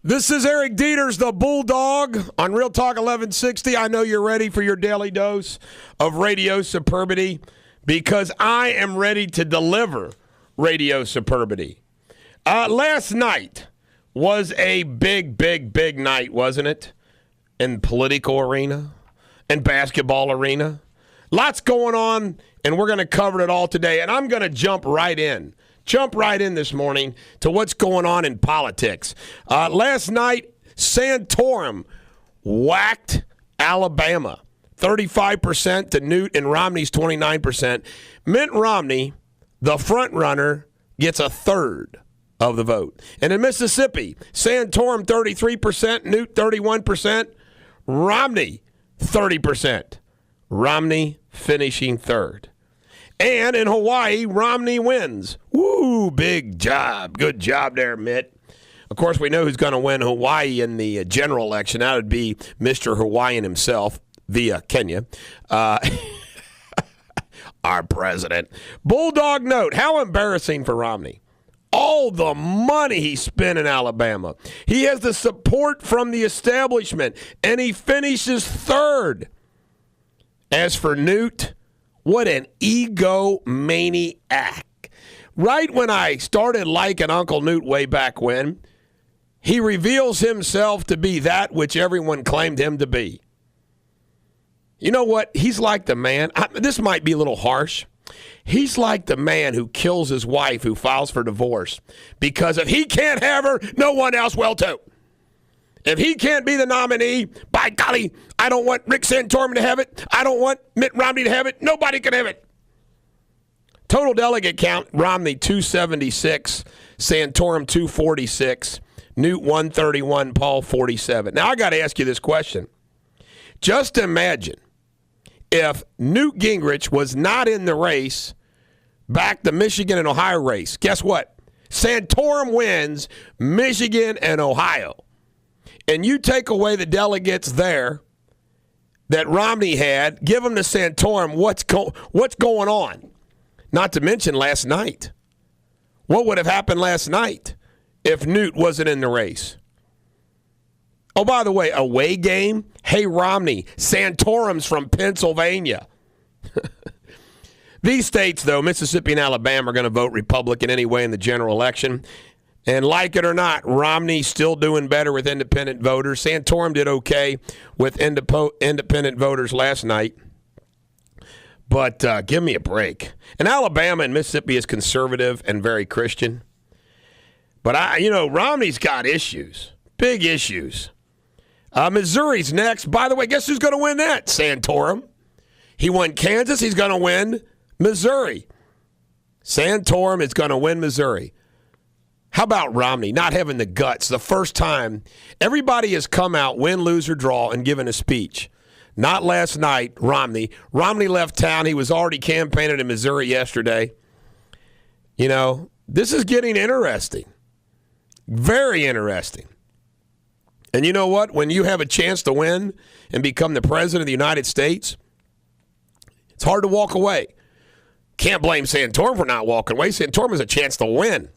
This is Eric Deters, the Bulldog, on Real Talk 1160. I know you're ready for your daily dose of radio superbity because I am ready to deliver radio superbity. Last night was a big night, wasn't it? In the political arena and basketball arena. Lots going on, and we're going to cover it all today. And I'm going to jump right in this morning to what's going on in politics. Last night, Santorum whacked Alabama, 35% to Newt and Romney's 29%. Mitt Romney, the front runner, gets a third of the vote. And in Mississippi, Santorum 33%, Newt 31%, Romney 30%. Romney finishing third. And in Hawaii, Romney wins. Woo, big job. Good job there, Mitt. Of course, we know who's going to win Hawaii in the general election. That would be Mr. Hawaiian himself via Kenya. Our president. Bulldog note, how embarrassing for Romney. All the money he spent in Alabama. He has the support from the establishment, and he finishes third. As for Newt, what an egomaniac. Right when I started liking Uncle Newt way back when, he reveals himself to be that which everyone claimed him to be. You know what? He's like the man. This might be a little harsh. He's like the man who kills his wife who files for divorce because if he can't have her, no one else will too. If he can't be the nominee, by golly, I don't want Rick Santorum to have it. I don't want Mitt Romney to have it. Nobody can have it. Total delegate count, Romney 276, Santorum 246, Newt 131, Paul 47. Now, I got to ask you this question. Just imagine if Newt Gingrich was not in the race back the Michigan and Ohio race. Guess what? Santorum wins Michigan and Ohio. And you take away the delegates there that Romney had, give them to Santorum, what's going on? Not to mention last night. What would have happened last night if Newt wasn't in the race? Oh, by the way, away game? Hey, Romney, Santorum's from Pennsylvania. These states, though, Mississippi and Alabama, are going to vote Republican anyway in the general election. And like it or not, Romney's still doing better with independent voters. Santorum did okay with independent voters last night. But give me a break. And Alabama and Mississippi is conservative and very Christian. But, Romney's got issues, big issues. Missouri's next. By the way, guess who's going to win that? Santorum. He won Kansas. He's going to win Missouri. Santorum is going to win Missouri. How about Romney not having the guts? The first time everybody has come out, win, lose, or draw, and given a speech. Not last night, Romney. Romney left town. He was already campaigning in Missouri yesterday. This is getting interesting. Very interesting. And you know what? When you have a chance to win and become the president of the United States, it's hard to walk away. Can't blame Santorum for not walking away. Santorum has a chance to win.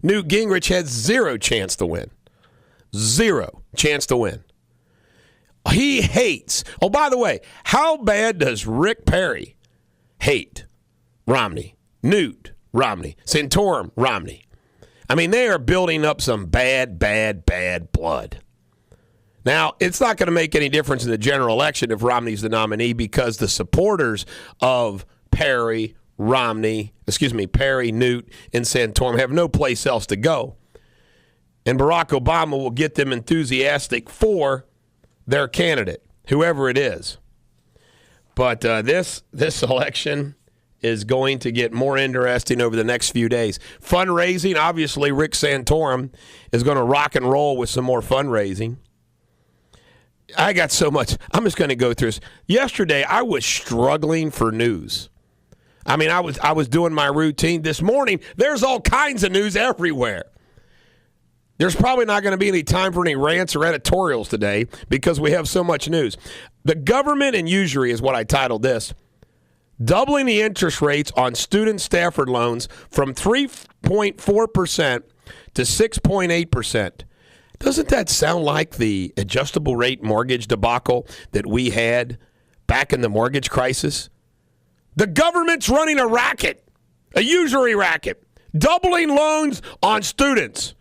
Newt Gingrich had zero chance to win. Zero chance to win. He hates. Oh, by the way, how bad does Rick Perry hate Romney? Newt, Romney. Santorum, Romney. I mean, they are building up some bad blood. Now, it's not going to make any difference in the general election if Romney's the nominee because the supporters of Perry, Newt, and Santorum have no place else to go. And Barack Obama will get them enthusiastic for their candidate, whoever it is. But this election is going to get more interesting over the next few days. Fundraising, obviously, Rick Santorum is going to rock and roll with some more fundraising. I got so much. I'm just going to go through this. Yesterday, I was struggling for news. I mean, I was doing my routine. This morning, there's all kinds of news everywhere. There's probably not going to be any time for any rants or editorials today because we have so much news. The government and usury is what I titled this. Doubling the interest rates on student Stafford loans from 3.4% to 6.8%. Doesn't that sound like the adjustable rate mortgage debacle that we had back in the mortgage crisis? The government's running a racket, a usury racket, doubling loans on students.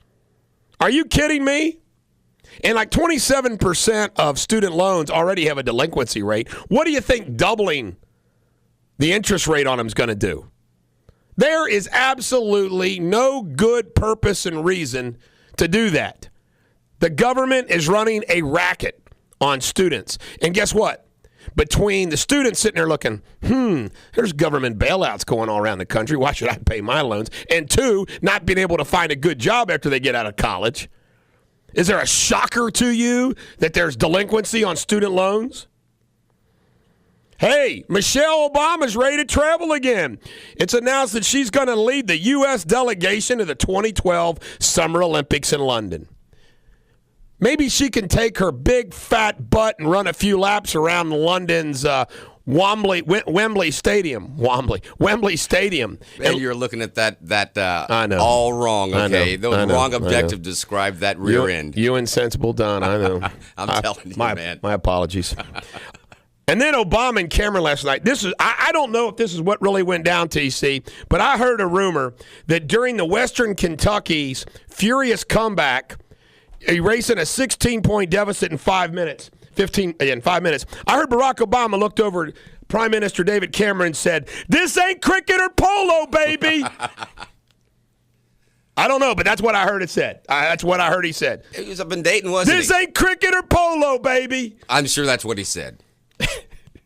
Are you kidding me? And like 27% of student loans already have a delinquency rate. What do you think doubling the interest rate on them is going to do? There is absolutely no good purpose and reason to do that. The government is running a racket on students. And guess what? Between the students sitting there looking, there's government bailouts going all around the country. Why should I pay my loans? And two, not being able to find a good job after they get out of college. Is there a shocker to you that there's delinquency on student loans? Hey, Michelle Obama's ready to travel again. It's announced that she's going to lead the U.S. delegation to the 2012 Summer Olympics in London. Maybe she can take her big fat butt and run a few laps around London's Wembley Stadium. Wembley Stadium. And you're looking at that I know. All wrong, okay? The wrong objective to describe that rear end. You insensible Don, I know. I'm telling you, man. My apologies. And then Obama and Cameron last night. I don't know if this is what really went down, TC, but I heard a rumor that during the Western Kentucky's furious comeback, erasing a 16-point deficit in 5 minutes, in 5 minutes, I heard Barack Obama looked over at Prime Minister David Cameron and said, "This ain't cricket or polo, baby." I don't know, but that's what I heard it said. That's what I heard he said. He was up in Dayton, wasn't he? This ain't cricket or polo, baby. I'm sure that's what he said.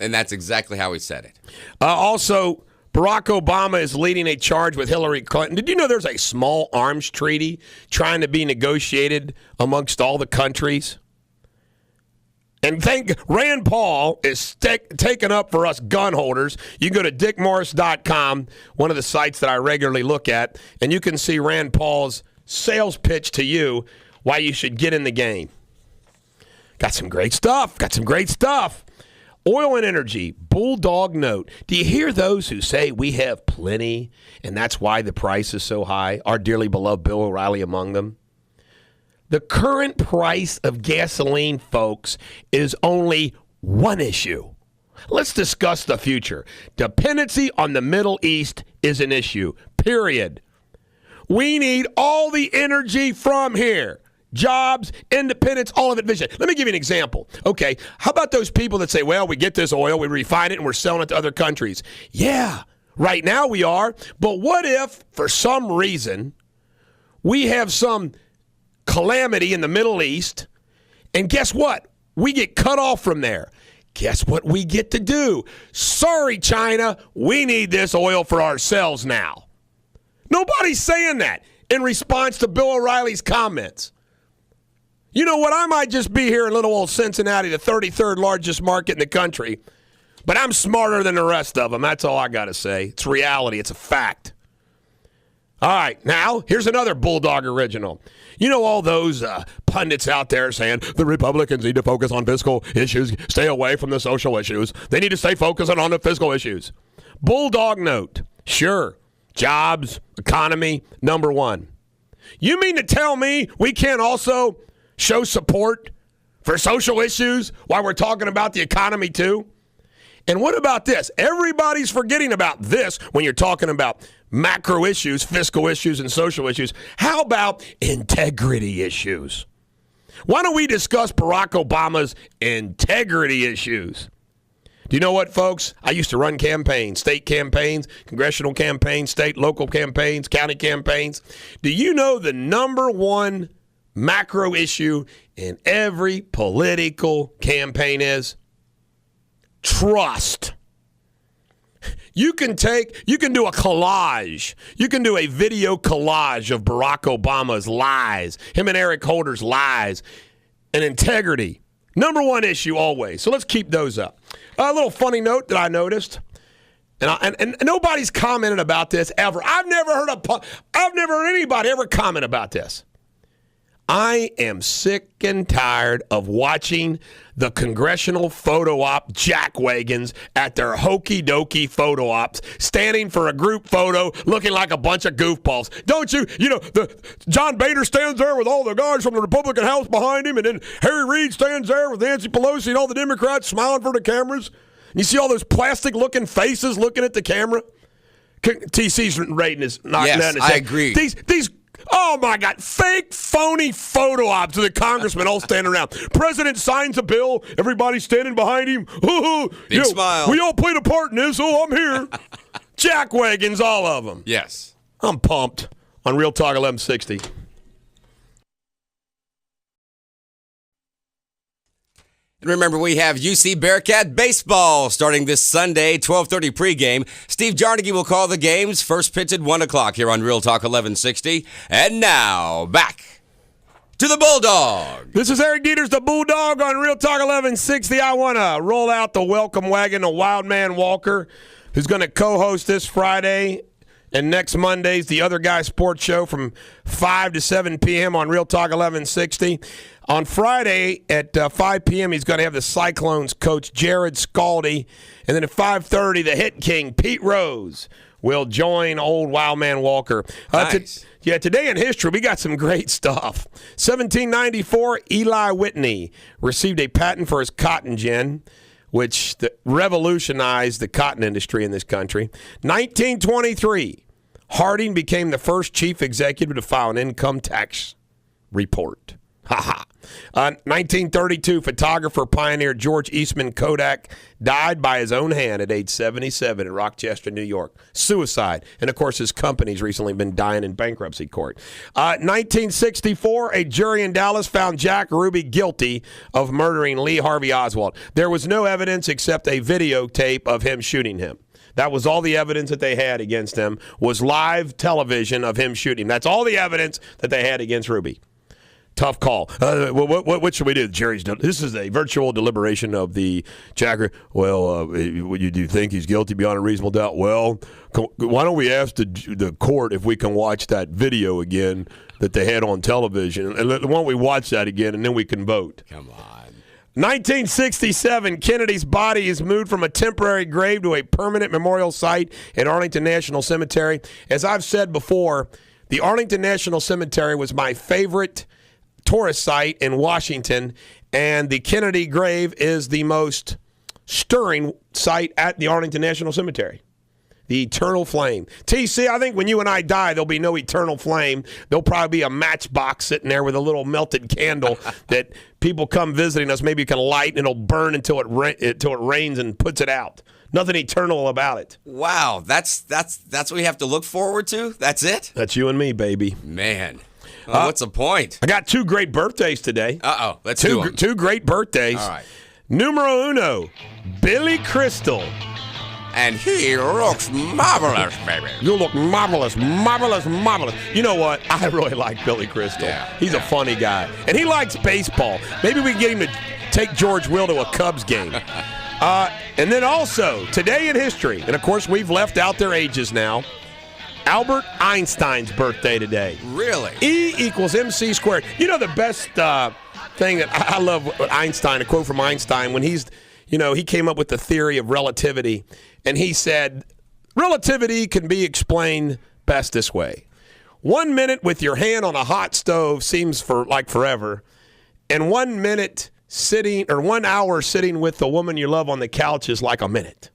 And that's exactly how he said it. Also, Barack Obama is leading a charge with Hillary Clinton. Did you know there's a small arms treaty trying to be negotiated amongst all the countries? And Rand Paul is taken up for us gun holders. You can go to dickmorris.com, one of the sites that I regularly look at, and you can see Rand Paul's sales pitch to you why you should get in the game. Got some great stuff. Oil and energy, Bulldog note. Do you hear those who say we have plenty and that's why the price is so high? Our dearly beloved Bill O'Reilly among them. The current price of gasoline, folks, is only one issue. Let's discuss the future. Dependency on the Middle East is an issue, period. We need all the energy from here. Jobs, independence, all of it vision. Let me give you an example. Okay, how about those people that say, well, we get this oil, we refine it, and we're selling it to other countries? Yeah, right now we are. But what if, for some reason, we have some calamity in the Middle East, and guess what? We get cut off from there. Guess what we get to do? Sorry, China, we need this oil for ourselves now. Nobody's saying that in response to Bill O'Reilly's comments. You know what? I might just be here in little old Cincinnati, the 33rd largest market in the country, but I'm smarter than the rest of them. That's all I got to say. It's reality. It's a fact. All right, now, here's another Bulldog original. You know all those pundits out there saying the Republicans need to focus on fiscal issues, stay away from the social issues. They need to stay focused on the fiscal issues. Bulldog note, sure, jobs, economy, number one. You mean to tell me we can't also show support for social issues while we're talking about the economy too? And what about this? Everybody's forgetting about this when you're talking about macro issues, fiscal issues, and social issues. How about integrity issues? Why don't we discuss Barack Obama's integrity issues? Do you know what, folks? I used to run campaigns, state campaigns, congressional campaigns, state, local campaigns, county campaigns. Do you know the number one macro issue in every political campaign is? Trust. You can do a collage. You can do a video collage of Barack Obama's lies, him and Eric Holder's lies, and integrity. Number one issue always. So let's keep those up. A little funny note that I noticed, and nobody's commented about this ever. I've never heard anybody ever comment about this. I am sick and tired of watching the congressional photo op jackwagons at their hokey dokey photo ops, standing for a group photo looking like a bunch of goofballs. Don't you? You know, John Boehner stands there with all the guys from the Republican House behind him, and then Harry Reid stands there with Nancy Pelosi and all the Democrats smiling for the cameras. And you see all those plastic-looking faces looking at the camera. TC's rating is knocking down his head. I agree. These oh, my God, fake, phony photo ops of the congressmen all standing around. President signs a bill. Everybody's standing behind him. Big smile. We all played a part in this. Oh, I'm here. Jackwagons, all of them. Yes. I'm pumped on Real Talk 1160. And remember, we have UC Bearcat baseball starting this Sunday, 12:30 pregame. Steve Jarnaghy will call the games. First pitch at 1 o'clock here on Real Talk 1160. And now, back to the Bulldog. This is Eric Deters, the Bulldog, on Real Talk 1160. I want to roll out the welcome wagon to Wild Man Walker, who's going to co-host this Friday and next Monday's The Other Guy Sports Show from 5 to 7 p.m. on Real Talk 1160. On Friday at 5 p.m., he's going to have the Cyclones coach Jared Scaldi. And then at 5:30, the Hit King, Pete Rose, will join old Wild Man Walker. Nice. Today in history, we got some great stuff. 1794, Eli Whitney received a patent for his cotton gin, which revolutionized the cotton industry in this country. 1923, Harding became the first chief executive to file an income tax report. 1932, photographer pioneer George Eastman Kodak died by his own hand at age 77 in Rochester, New York. Suicide. And, of course, his company's recently been dying in bankruptcy court. 1964, a jury in Dallas found Jack Ruby guilty of murdering Lee Harvey Oswald. There was no evidence except a videotape of him shooting him. That was all the evidence that they had against him, was live television of him shooting him. That's all the evidence that they had against Ruby. Tough call. What should we do? This is a virtual deliberation of the Jacker. Well, do you think he's guilty beyond a reasonable doubt? Well, why don't we ask the court if we can watch that video again that they had on television? And why don't we watch that again, and then we can vote? Come on. 1967, Kennedy's body is moved from a temporary grave to a permanent memorial site at Arlington National Cemetery. As I've said before, the Arlington National Cemetery was my favorite tourist site in Washington, and the Kennedy grave is the most stirring site at the Arlington National Cemetery. The eternal flame. TC, I think when you and I die, there'll be no eternal flame. There'll probably be a matchbox sitting there with a little melted candle that people come visiting us. Maybe you can light, and it'll burn until it rains and puts it out. Nothing eternal about it. Wow, that's what we have to look forward to? That's it? That's you and me, baby. Man. Well, what's the point? I got two great birthdays today. Let's do them. Two great birthdays. All right. Numero uno, Billy Crystal. And he looks marvelous, baby. You look marvelous, marvelous, marvelous. You know what? I really like Billy Crystal. Yeah, He's a funny guy. And he likes baseball. Maybe we can get him to take George Will to a Cubs game. And then also, today in history, and of course we've left out their ages now, Albert Einstein's birthday today. Really? E equals MC squared. You know the best thing that I love Einstein, a quote from Einstein, when he came up with the theory of relativity, and he said, relativity can be explained best this way. 1 minute with your hand on a hot stove seems like forever, and 1 minute sitting, or 1 hour sitting with the woman you love on the couch is like a minute.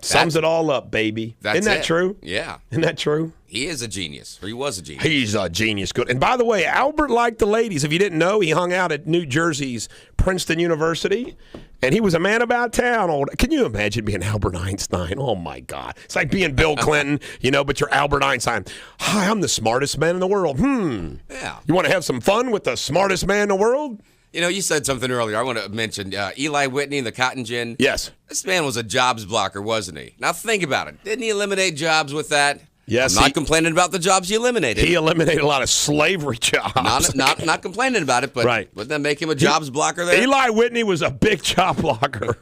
Sums it all up, baby. Isn't that true? Yeah. Isn't that true? He is a genius, or he was a genius. He's a genius. Good. And by the way, Albert liked the ladies. If you didn't know, he hung out at New Jersey's Princeton University, and he was a man about town. Can you imagine being Albert Einstein? Oh, my God. It's like being Bill Clinton, but you're Albert Einstein. Hi, I'm the smartest man in the world. Yeah. You want to have some fun with the smartest man in the world? You said something earlier. I want to mention Eli Whitney and the cotton gin. Yes. This man was a jobs blocker, wasn't he? Now think about it. Didn't he eliminate jobs with that? Yes, I'm not complaining about the jobs he eliminated. He eliminated a lot of slavery jobs. Not complaining about it, but wouldn't that make him a jobs blocker there? Eli Whitney was a big job blocker.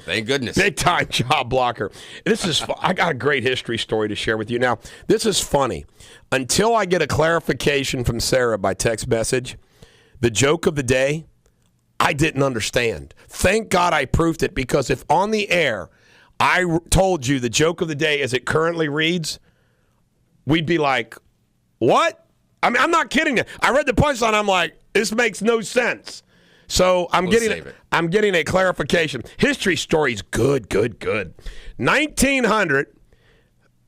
Thank goodness. Big time job blocker. I got a great history story to share with you. Now, this is funny. Until I get a clarification from Sarah by text message, the joke of the day, I didn't understand. Thank God I proved it, because if on the air I told you the joke of the day as it currently reads, we'd be like, what? I mean, I'm not kidding you. I read the punchline. I'm like, this makes no sense. So I'm getting a clarification. History story's good. 1900,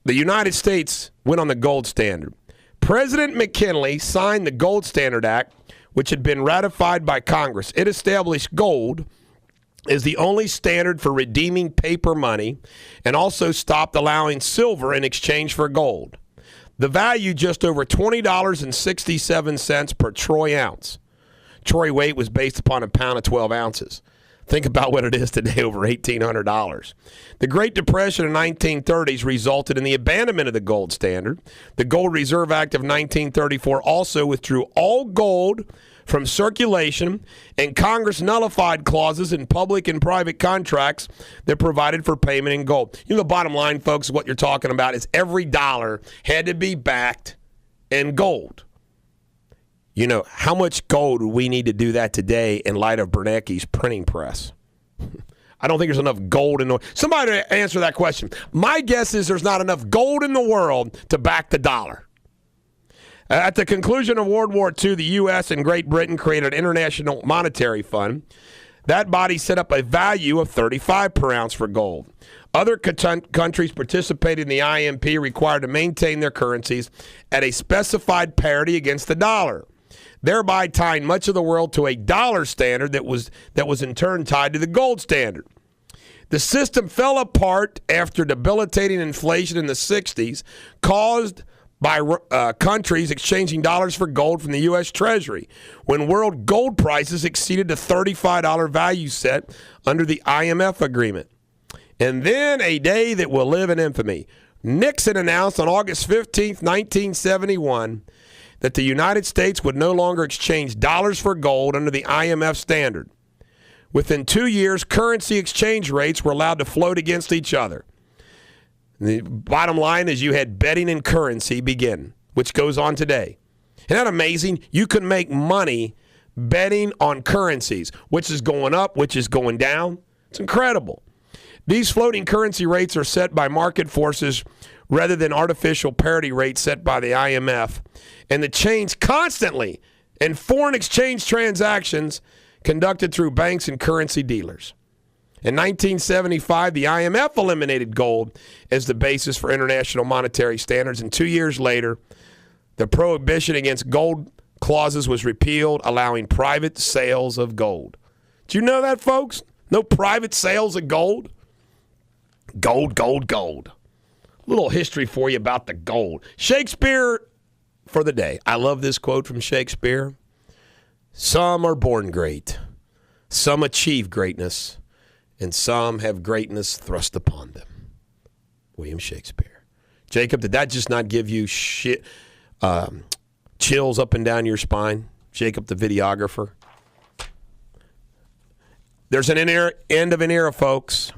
the United States went on the gold standard. President McKinley signed the Gold Standard Act, which had been ratified by Congress. It established gold as the only standard for redeeming paper money and also stopped allowing silver in exchange for gold. The value just over $20.67 per troy ounce. Troy weight was based upon a pound of 12 ounces. Think about what it is today, over $1,800. The Great Depression in the 1930s resulted in the abandonment of the gold standard. The Gold Reserve Act of 1934 also withdrew all gold from circulation, and Congress nullified clauses in public and private contracts that provided for payment in gold. You know, the bottom line, folks, what you're talking about is every dollar had to be backed in gold. You know, how much gold would we need to do that today in light of Bernanke's printing press? I don't think there's enough gold in the world. Somebody answer that question. My guess is there's not enough gold in the world to back the dollar. At the conclusion of World War II, the U.S. and Great Britain created an International Monetary Fund. That body set up a value of $35 per ounce for gold. Other countries participating in the IMP required to maintain their currencies at a specified parity against the dollar, thereby tying much of the world to a dollar standard that was in turn tied to the gold standard. The system fell apart after debilitating inflation in the 60s, caused by countries exchanging dollars for gold from the U.S. Treasury, when world gold prices exceeded the $35 value set under the IMF agreement. And then a day that will live in infamy. Nixon announced on August 15, 1971, that the United States would no longer exchange dollars for gold under the IMF standard. Within 2 years, currency exchange rates were allowed to float against each other. The bottom line is you had betting in currency begin, which goes on today. Isn't that amazing? You can make money betting on currencies, which is going up, which is going down. It's incredible. These floating currency rates are set by market forces rather than artificial parity rates set by the IMF, and the change constantly in foreign exchange transactions conducted through banks and currency dealers. In 1975, the IMF eliminated gold as the basis for international monetary standards, and 2 years later, the prohibition against gold clauses was repealed, allowing private sales of gold. Do you know that, folks? No private sales of gold? Gold. Little history for you about the gold. Shakespeare for the day. I love this quote from Shakespeare. Some are born great. Some achieve greatness. And some have greatness thrust upon them. William Shakespeare. Jacob, did that just not give you chills up and down your spine? Jacob, the videographer. There's an end of an era, folks.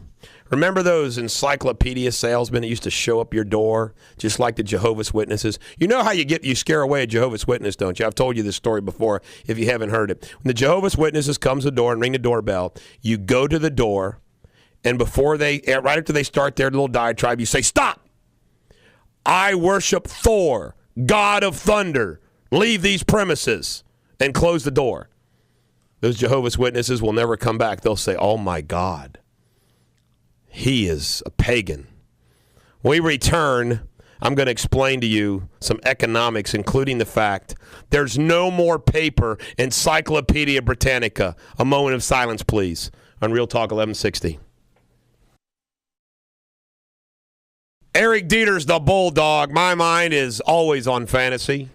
Remember those encyclopedia salesmen that used to show up your door, just like the Jehovah's Witnesses? You know how you scare away a Jehovah's Witness, don't you? I've told you this story before if you haven't heard it. When the Jehovah's Witnesses comes to the door and ring the doorbell, you go to the door, and right after they start their little diatribe, you say, "Stop! I worship Thor, God of thunder. Leave these premises," and close the door. Those Jehovah's Witnesses will never come back. They'll say, "Oh my God. He is a pagan." When we return, I'm going to explain to you some economics, including the fact there's no more paper. Encyclopedia Britannica. A moment of silence, please, on Real Talk 1160. Eric Deters, the Bulldog. My mind is always on fantasy.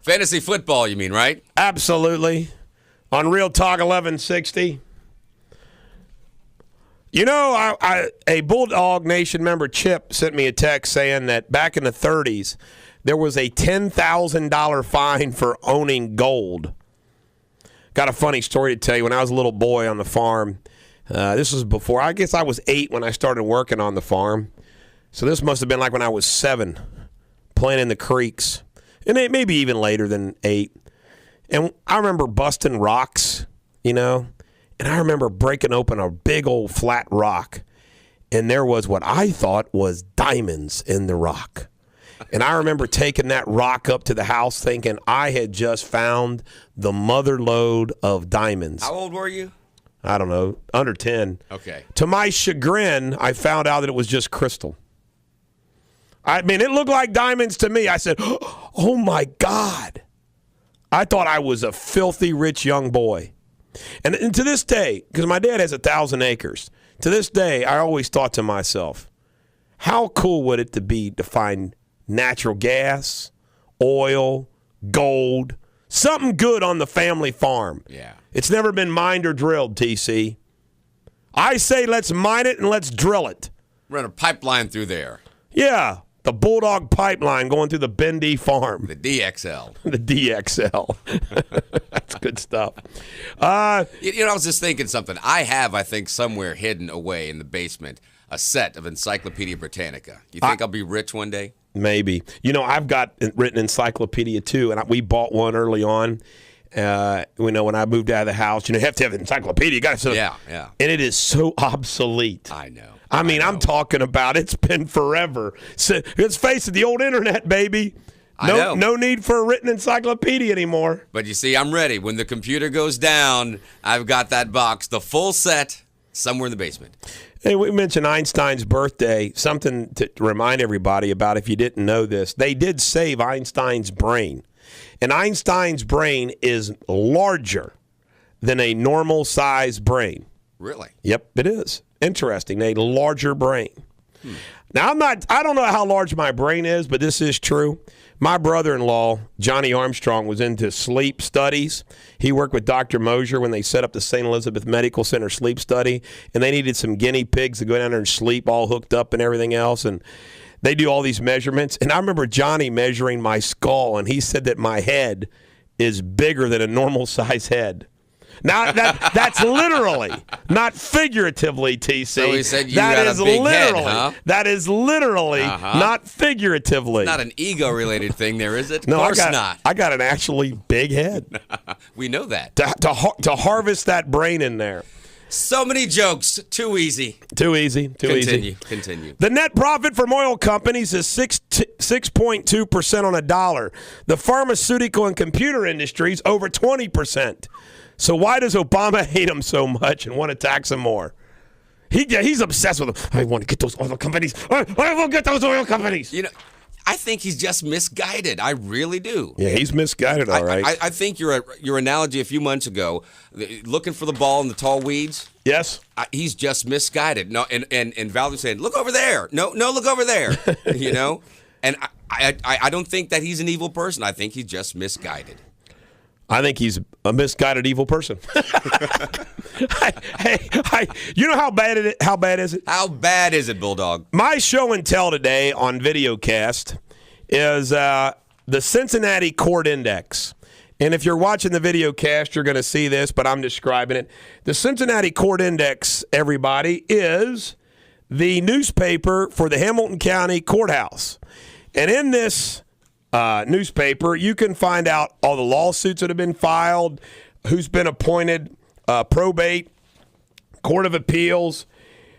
Fantasy football, you mean, right? Absolutely. On Real Talk 1160. You know, a Bulldog Nation member, Chip, sent me a text saying that back in the 30s, there was a $10,000 fine for owning gold. Got a funny story to tell you. When I was a little boy on the farm, this was before, I guess I was 8 when I started working on the farm. So this must have been like when I was 7, playing in the creeks. And maybe even later than 8. And I remember busting rocks, you know. And I remember breaking open a big old flat rock, and there was what I thought was diamonds in the rock. And I remember taking that rock up to the house thinking I had just found the mother lode of diamonds. How old were you? I don't know, under 10. Okay. To my chagrin, I found out that it was just crystal. I mean, it looked like diamonds to me. I said, oh, my God. I thought I was a filthy rich young boy. And to this day, because my dad has 1,000 acres, to this day, I always thought to myself, how cool would it be to find natural gas, oil, gold, something good on the family farm? Yeah. It's never been mined or drilled, TC. I say let's mine it and let's drill it. Run a pipeline through there. Yeah, the Bulldog pipeline going through the Bendy farm. The DXL. The DXL. That's good stuff. I was just thinking something. I think, somewhere hidden away in the basement, a set of Encyclopedia Britannica. You think I'll be rich one day? Maybe. You know, I've got written encyclopedia too, and we bought one early on. When I moved out of the house, you have to have an encyclopedia. You got to. Yeah. And it is so obsolete. I know. I mean, I'm talking about it's been forever. So, let's face it, the old internet, baby. No need for a written encyclopedia anymore. But you see, I'm ready. When the computer goes down, I've got that box, the full set, somewhere in the basement. Hey, we mentioned Einstein's birthday. Something to remind everybody about if you didn't know this. They did save Einstein's brain. And Einstein's brain is larger than a normal-sized brain. Really? Yep, it is. Interesting. A larger brain. Now, I don't know how large my brain is, but this is true. My brother-in-law, Johnny Armstrong, was into sleep studies. He worked with Dr. Mosier when they set up the St. Elizabeth Medical Center sleep study, and they needed some guinea pigs to go down there and sleep all hooked up and everything else, and they do all these measurements. And I remember Johnny measuring my skull, and he said that my head is bigger than a normal-size head. Now, that's literally, not figuratively, TC. So he said you had a big head, huh? That is literally, not figuratively. Not an ego-related thing there, is it? Of No, course not. I got an actually big head. We know that. To harvest that brain in there. So many jokes. Too easy. Too easy. Continue. The net profit from oil companies is 6.2% on a dollar. The pharmaceutical and computer industries over 20%. So why does Obama hate them so much and want to tax them more? He's obsessed with them. I want to get those oil companies. I will get those oil companies. I think he's just misguided. I really do. Yeah, he's misguided, all right. I think your analogy a few months ago, looking for the ball in the tall weeds. Yes. He's just misguided. No, and Valerie saying, "Look over there." No, look over there. And I don't think that he's an evil person. I think he's just misguided. I think he's a misguided evil person. Hey, you know how bad is it? How bad is it, Bulldog? My show and tell today on videocast is the Cincinnati Court Index. And if you're watching the videocast, you're going to see this, but I'm describing it. The Cincinnati Court Index, everybody, is the newspaper for the Hamilton County Courthouse. And in this newspaper, you can find out all the lawsuits that have been filed, who's been appointed, probate, court of appeals.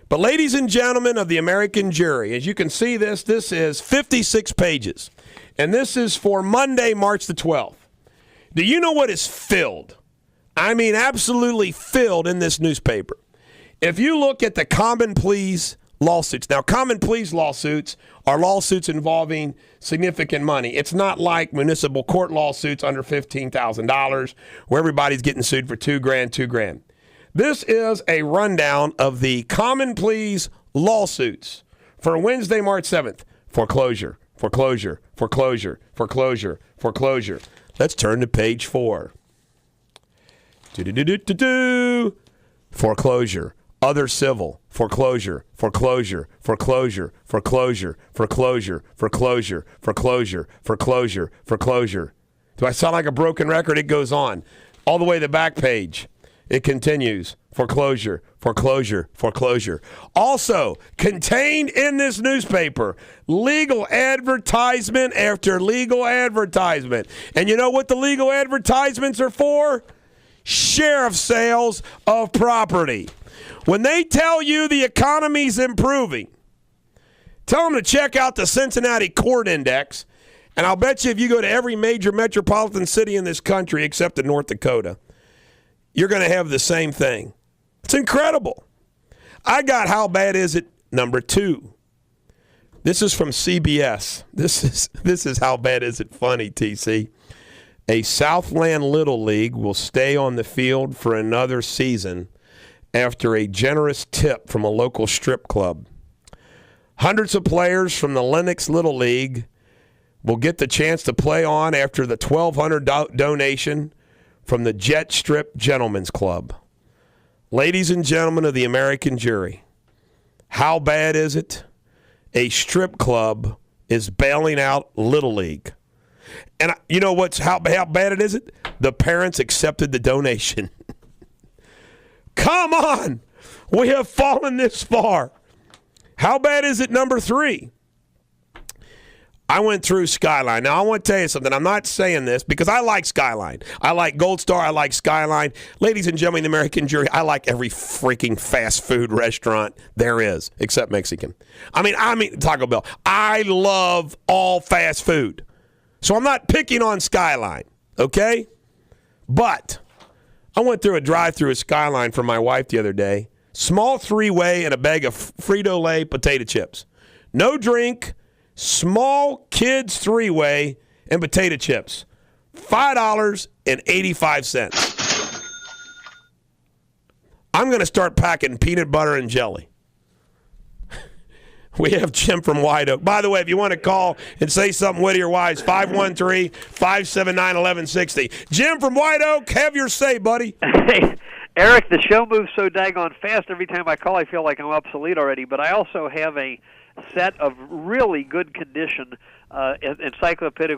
But ladies and gentlemen of the American jury, as you can see this is 56 pages. And this is for Monday, March the 12th. Do you know what is filled? I mean, absolutely filled in this newspaper. If you look at the common pleas lawsuits. Now, common pleas lawsuits are lawsuits involving significant money. It's not like municipal court lawsuits under $15,000 where everybody's getting sued for $2,000. This is a rundown of the common pleas lawsuits for Wednesday, March 7th. Foreclosure. Let's turn to page 4. Foreclosure. other civil, foreclosure, foreclosure, foreclosure, foreclosure, foreclosure, foreclosure, foreclosure, foreclosure, foreclosure. Do I sound like a broken record? It goes on. All the way to the back page. It continues. Foreclosure, foreclosure, foreclosure. Also, contained in this newspaper, legal advertisement after legal advertisement. And you know what the legal advertisements are for? Sheriff sales of property. When they tell you the economy's improving, tell them to check out the Cincinnati Court Index, and I'll bet you if you go to every major metropolitan city in this country except in North Dakota, you're going to have the same thing. It's incredible. I got How Bad Is It number 2. This is from CBS. This is How Bad Is It funny, TC. A Southland Little League will stay on the field for another season after a generous tip from a local strip club. Hundreds of players from the Lennox Little League will get the chance to play on after the $1,200 donation from the Jet Strip Gentlemen's Club. Ladies and gentlemen of the American jury, how bad is it? A strip club is bailing out Little League. And you know how bad it is? The parents accepted the donation. Come on! We have fallen this far. How bad is it number 3? I went through Skyline. Now, I want to tell you something. I'm not saying this because I like Skyline. I like Gold Star. I like Skyline. Ladies and gentlemen, the American jury, I like every freaking fast food restaurant there is, except Mexican. I mean, Taco Bell. I love all fast food. So I'm not picking on Skyline, okay? But I went through a drive-thru at Skyline for my wife the other day. Small 3-way and a bag of Frito-Lay potato chips. No drink. Small kids 3-way and potato chips. $5.85. I'm going to start packing peanut butter and jelly. We have Jim from White Oak. By the way, if you want to call and say something witty or wise, 513-579-1160. Jim from White Oak, have your say, buddy. Hey, Eric, the show moves so daggone fast. Every time I call, I feel like I'm obsolete already. But I also have a set of really good condition Encyclopedia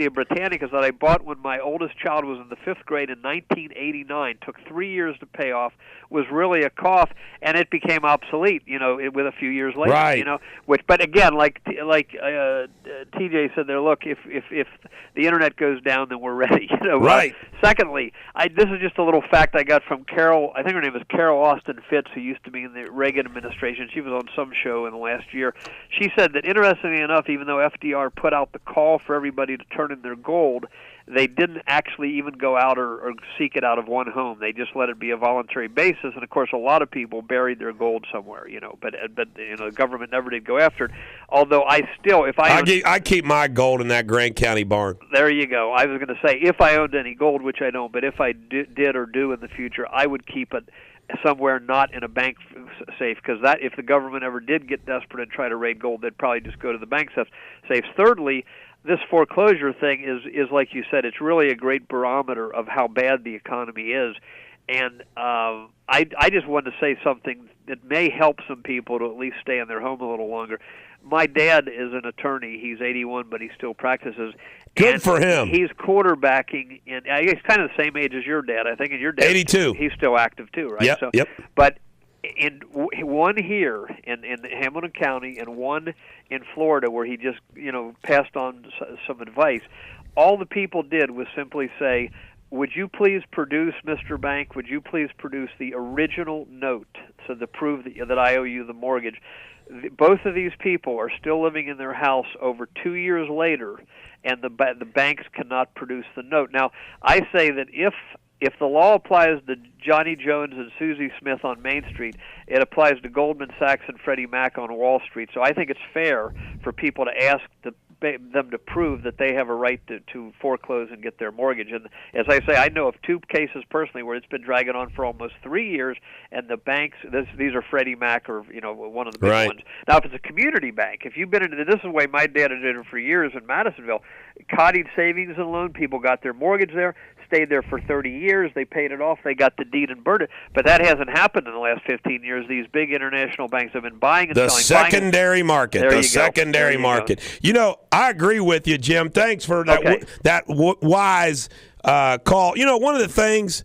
Britannicas that I bought when my oldest child was in the 5th grade in 1989. Took 3 years to pay off. Was really a cough, and it became obsolete. With a few years later. Right. But again, like TJ said there. Look, if the internet goes down, then we're ready. Right. Secondly, this is just a little fact I got from Carol. I think her name is Carol Austin Fitz, who used to be in the Reagan administration. She was on some show in the last year. She said that, interestingly enough, even though FDR put out the call for everybody to turn in their gold, they didn't actually even go out or seek it out of one home. They just let it be a voluntary basis, and of course, a lot of people buried their gold somewhere. But the government never did go after it. Although I keep my gold in that Grant County barn. There you go. I was going to say if I owned any gold, which I don't, but if I did or do in the future, I would keep it somewhere not in a bank safe, because that if the government ever did get desperate and try to raid gold, they'd probably just go to the bank safes. Thirdly, this foreclosure thing is like you said, it's really a great barometer of how bad the economy is. And I just wanted to say something that may help some people to at least stay in their home a little longer. My dad is an attorney. He's 81, but he still practices. Good for him. He's quarterbacking, and he's kind of the same age as your dad. I think, and your dad, 82. He's still active too, right? Yep. But in one here in Hamilton County and one in Florida where he just passed on some advice, all the people did was simply say, would you please produce, Mr. Bank, would you please produce the original note to prove that I owe you the mortgage? Both of these people are still living in their house over 2 years later, and the banks cannot produce the note. Now, I say that if the law applies to Johnny Jones and Susie Smith on Main Street, it applies to Goldman Sachs and Freddie Mac on Wall Street. So I think it's fair for people to ask them to prove that they have a right to foreclose and get their mortgage. And as I say, I know of 2 cases personally where it's been dragging on for almost 3 years, and the banks, these are Freddie Mac or one of the big ones. Now, if it's a community bank, if you've been into this is the way my dad did it for years in Madisonville, cottage savings and loan, people got their mortgage there. stayed there for 30 years. They paid it off. They got the deed and burned it. But that hasn't happened in the last 15 years. These big international banks have been buying and the selling. Secondary market. There The you go. secondary There you market. go. You know, I agree with you, Jim. Thanks for that Okay. wise call. You know, one of the things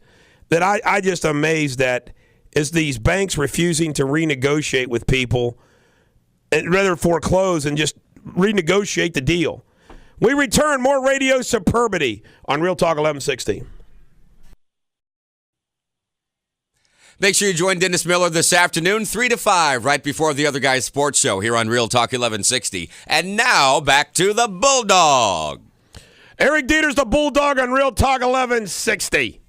that I just amazed at is these banks refusing to renegotiate with people, and rather foreclose and just renegotiate the deal. We return more radio superbity on Real Talk 1160. Make sure you join Dennis Miller this afternoon, 3 to 5, right before the Other Guys Sports Show here on Real Talk 1160. And now, back to the Bulldog. Eric Deters, the Bulldog on Real Talk 1160.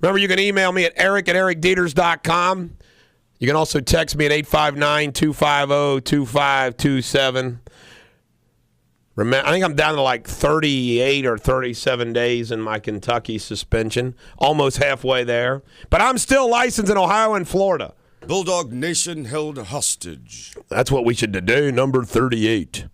Remember, you can email me at eric@ericdeters.com. You can also text me at 859-250-2527. Remember, I think I'm down to like 38 or 37 days in my Kentucky suspension. Almost halfway there. But I'm still licensed in Ohio and Florida. Bulldog Nation held hostage. That's what we should do, number 38.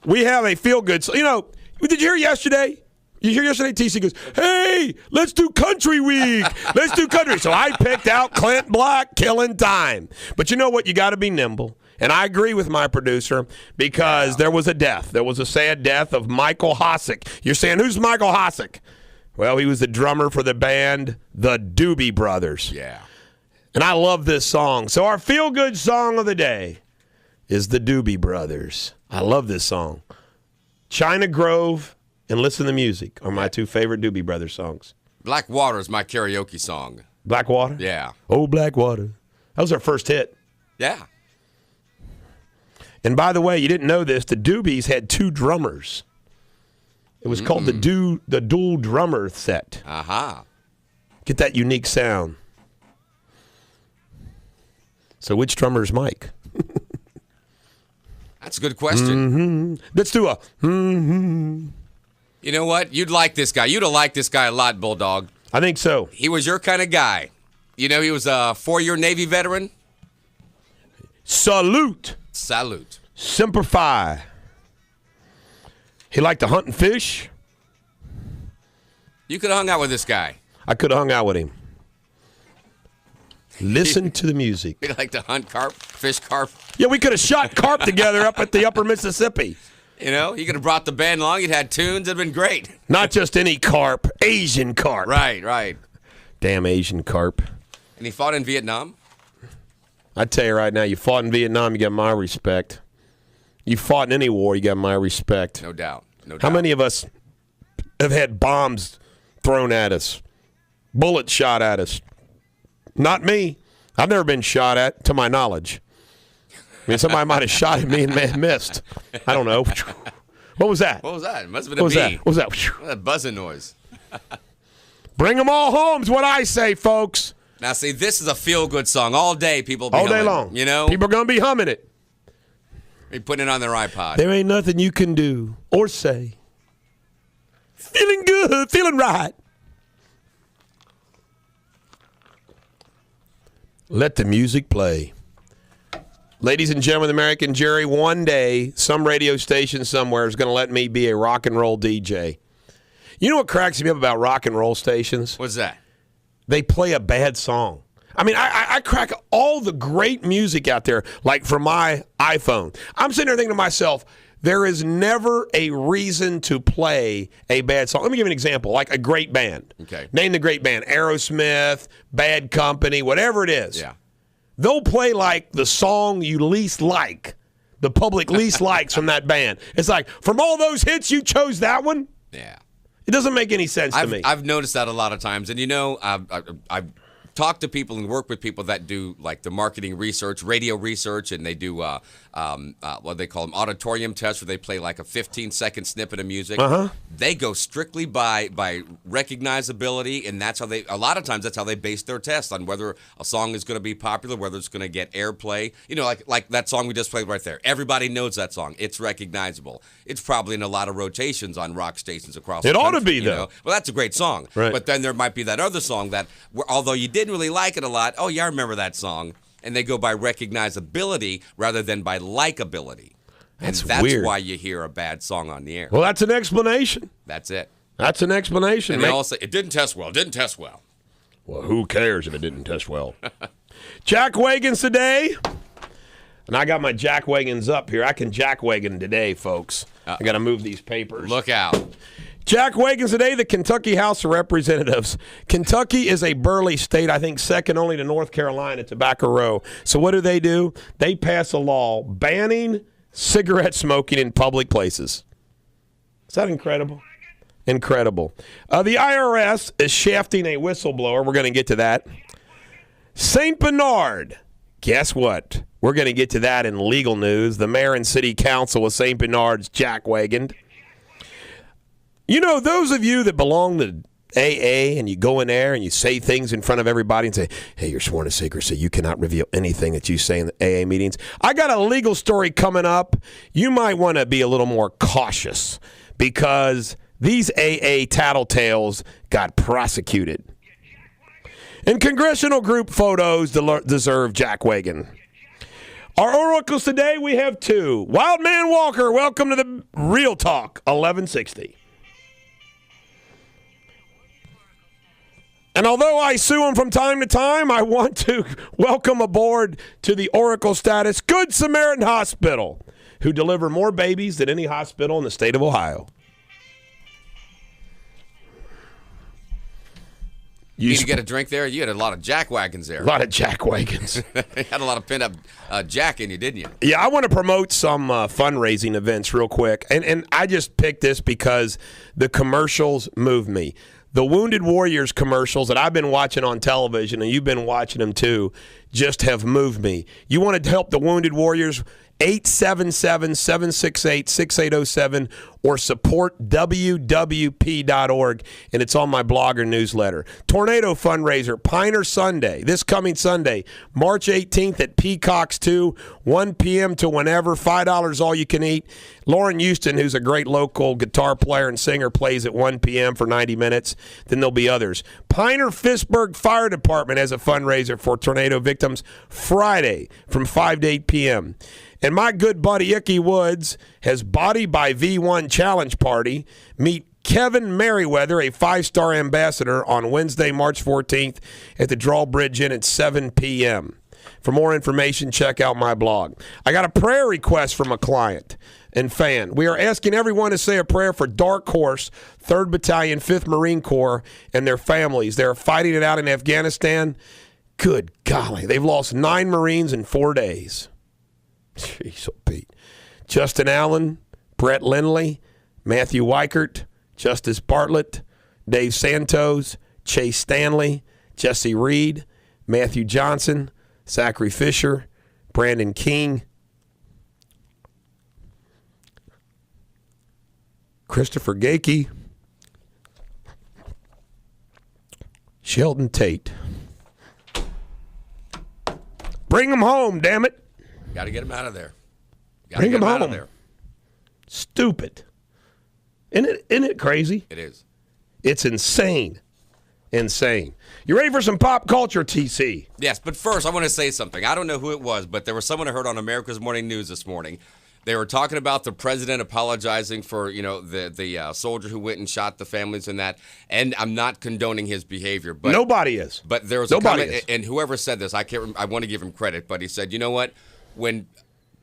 We have a feel-good. You know, did you hear yesterday? You hear yesterday, TC goes, hey, let's do country week. Let's do country. So I picked out Clint Black, Killing Time. But you know what? You got to be nimble. And I agree with my producer because there was a death. There was a sad death of Michael Hosick. You're saying, who's Michael Hosick? Well, he was the drummer for the band The Doobie Brothers. Yeah. And I love this song. So our feel-good song of the day is The Doobie Brothers. I love this song. China Grove and Listen to Music are my two favorite Doobie Brothers songs. Black Water is my karaoke song. Blackwater? Yeah. Oh, Blackwater. That was our first hit. Yeah. And by the way, you didn't know this, the Doobies had two drummers. It was called the dual drummer set. Aha. Get that unique sound. So which drummer is Mike? That's a good question. Let's do a You know what? You'd like this guy. You'd have liked this guy a lot, Bulldog. I think so. He was your kind of guy. You know, he was a 4-year Navy veteran. Salute. Salute. Semper Fi. He liked to hunt and fish. You could have hung out with this guy. I could have hung out with him. Listen to the music. He liked to hunt carp, fish carp. Yeah, we could have shot carp together up at the upper Mississippi. You know, he could have brought the band along. You'd had tunes. It'd been great. Not just any carp, Asian carp. Right, right. Damn Asian carp. And he fought in Vietnam. I tell you right now, you fought in Vietnam, you got my respect. You fought in any war, you got my respect. No doubt. No doubt. How many of us have had bombs thrown at us, bullets shot at us? Not me. I've never been shot at, to my knowledge. I mean, somebody might have shot at me and missed. I don't know. What was that? What was that? It must have been What was a that? bee. What was that? What was that buzzing noise? Bring them all home's what I say, folks. Now, see, this is a feel-good song. All day, people be All day humming, long. You know? People are going to be humming it. Be putting it on their iPod. There ain't nothing you can do or say. Feeling good, feeling right. Let the music play. Ladies and gentlemen, American Jerry, one day, some radio station somewhere is going to let me be a rock and roll DJ. You know what cracks me up about rock and roll stations? What's that? They play a bad song. I mean, I crack all the great music out there, like from my iPhone. I'm sitting there thinking to myself, there is never a reason to play a bad song. Let me give you an example, like a great band. Okay. Name the great band, Aerosmith, Bad Company, whatever it is. Yeah. They'll play like the song you least like, the public least likes from that band. It's like, from all those hits, you chose that one? Yeah. It doesn't make any sense to me. I've noticed that a lot of times. And, you know, I've talked to people and work with people that do, like, the marketing research, radio research, and they do what they call them auditorium tests, where they play, like, a 15-second snippet of music. Uh-huh. They go strictly by recognizability, and that's how they – a lot of times that's how they base their tests, on whether a song is going to be popular, whether it's going to get airplay. You know, like that song we just played right there. Everybody knows that song. It's recognizable. It's probably in a lot of rotations on rock stations across the It country. ought to be, you though. know? Well, that's a great song. Right. But then there might be that other song that, although you didn't really like it a lot, oh, yeah, I remember that song. And they go by recognizability rather than by likability. And That's that's weird. why you hear a bad song on the air. Well, that's an explanation. That's it. That's an explanation. And they all say, it didn't test well. It didn't test well. Well, who cares if it didn't test well? Jack Wagons today. And I got my Jack Wagons up here. I can Jack Wagon today, folks. I got to move these papers. Look out. Jack Wagons today, the Kentucky House of Representatives. Kentucky is a burly state, I think second only to North Carolina, Tobacco Row. So what do? They pass a law banning cigarette smoking in public places. Is that incredible? Incredible. The IRS is shafting a whistleblower. We're going to get to that. St. Bernard. Guess what? We're going to get to that in legal news. The mayor and city council of St. Bernard's Jack Wagoned. You know, those of you that belong to AA and you go in there and you say things in front of everybody and say, hey, you're sworn to secrecy. You cannot reveal anything that you say in the AA meetings. I got a legal story coming up. You might want to be a little more cautious because these AA tattletales got prosecuted. And congressional group photos deserve Jack Wagon. Our oracles today, we have two. Wild Man Walker, welcome to the Real Talk 1160. And although I sue him from time to time, I want to welcome aboard to the Oracle status Good Samaritan Hospital, who deliver more babies than any hospital in the state of Ohio. You need to get a drink there? You had a lot of Jack Wagons there. A lot of Jack Wagons. You had a lot of pin-up Jack in you, didn't you? Yeah, I want to promote some fundraising events real quick. And I just picked this because the commercials moved me. The Wounded Warriors commercials that I've been watching on television, and you've been watching them too, just have moved me. You want to help the Wounded Warriors? 877-768-6807 or support WWP.org, and it's on my blogger newsletter. Tornado fundraiser, Piner Sunday, this coming Sunday, March 18th at Peacocks 2, 1 p.m. to whenever, $5 all you can eat. Lauren Houston, who's a great local guitar player and singer, plays at 1 p.m. for 90 minutes. Then there'll be others. Piner Fitchburg Fire Department has a fundraiser for tornado victims Friday from 5 to 8 p.m. And my good buddy Icky Woods has Body by V1 Challenge Party. Meet Kevin Merriweather, a 5-star ambassador, on Wednesday, March 14th at the Drawbridge Inn at 7 p.m. For more information, check out my blog. I got a prayer request from a client and fan. We are asking everyone to say a prayer for Dark Horse, 3rd Battalion, 5th Marine Corps, and their families. They're fighting it out in Afghanistan. Good golly, they've lost 9 Marines in 4 days. Jeez, oh Pete. Justin Allen, Brett Lindley, Matthew Weichert, Justice Bartlett, Dave Santos, Chase Stanley, Jesse Reed, Matthew Johnson, Zachary Fisher, Brandon King, Christopher Gakey, Sheldon Tate. Bring them home, damn it. Got to get him out of there. Bring him home. Stupid. Isn't it crazy? It is. It's insane. Insane. You ready for some pop culture, TC? Yes, but first I want to say something. I don't know who it was, but there was someone I heard on America's Morning News this morning. They were talking about the president apologizing for, the soldier who went and shot the families and that. And I'm not condoning his behavior, but nobody is. But there was a comment, and whoever said this, I want to give him credit, but he said, you know what? When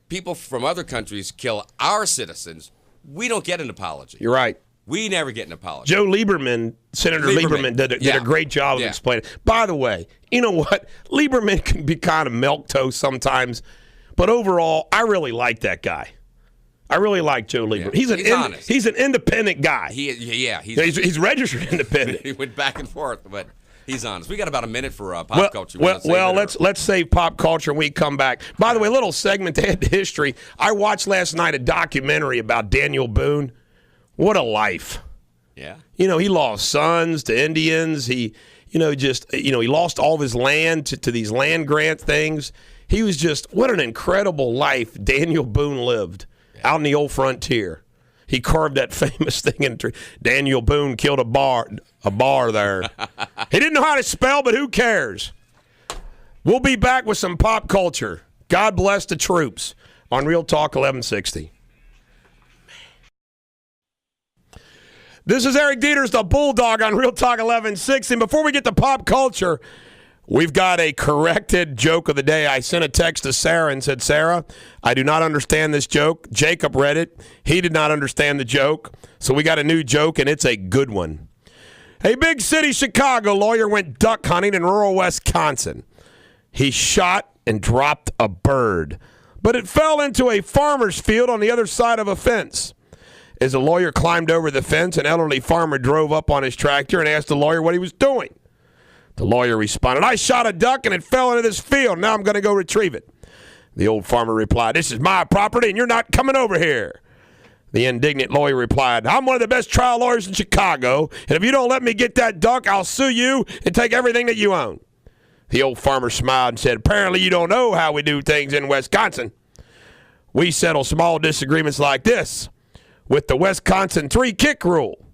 people from other countries kill our citizens, we don't get an apology. You're right. We never get an apology. Senator Lieberman did a great job of explaining. By the way, you know what? Lieberman can be kind of milquetoast sometimes, but overall, I really like that guy. I really like Joe Lieberman. He's honest. He's an independent guy. He's registered independent. He went back and forth, but he's honest. We got about a minute for pop culture. Let's save pop culture when we come back. By the way, a little segment to add to history. I watched last night a documentary about Daniel Boone. What a life. Yeah. He lost sons to Indians. He lost all of his land to these land grant things. He was what an incredible life Daniel Boone lived out in the old frontier. He carved that famous thing in tree. Daniel Boone killed a bar there. He didn't know how to spell, but who cares? We'll be back with some pop culture. God bless the troops on Real Talk 1160. This is Eric Deters, the Bulldog on Real Talk 1160. And before we get to pop culture, we've got a corrected joke of the day. I sent a text to Sarah and said, Sarah, I do not understand this joke. Jacob read it. He did not understand the joke. So we got a new joke, and it's a good one. A big city, Chicago lawyer went duck hunting in rural Wisconsin. He shot and dropped a bird, but it fell into a farmer's field on the other side of a fence. As the lawyer climbed over the fence, an elderly farmer drove up on his tractor and asked the lawyer what he was doing. The lawyer responded, I shot a duck and it fell into this field. Now I'm going to go retrieve it. The old farmer replied, this is my property and you're not coming over here. The indignant lawyer replied, I'm one of the best trial lawyers in Chicago, and if you don't let me get that duck, I'll sue you and take everything that you own. The old farmer smiled and said, apparently you don't know how we do things in Wisconsin. We settle small disagreements like this with the Wisconsin 3-kick rule.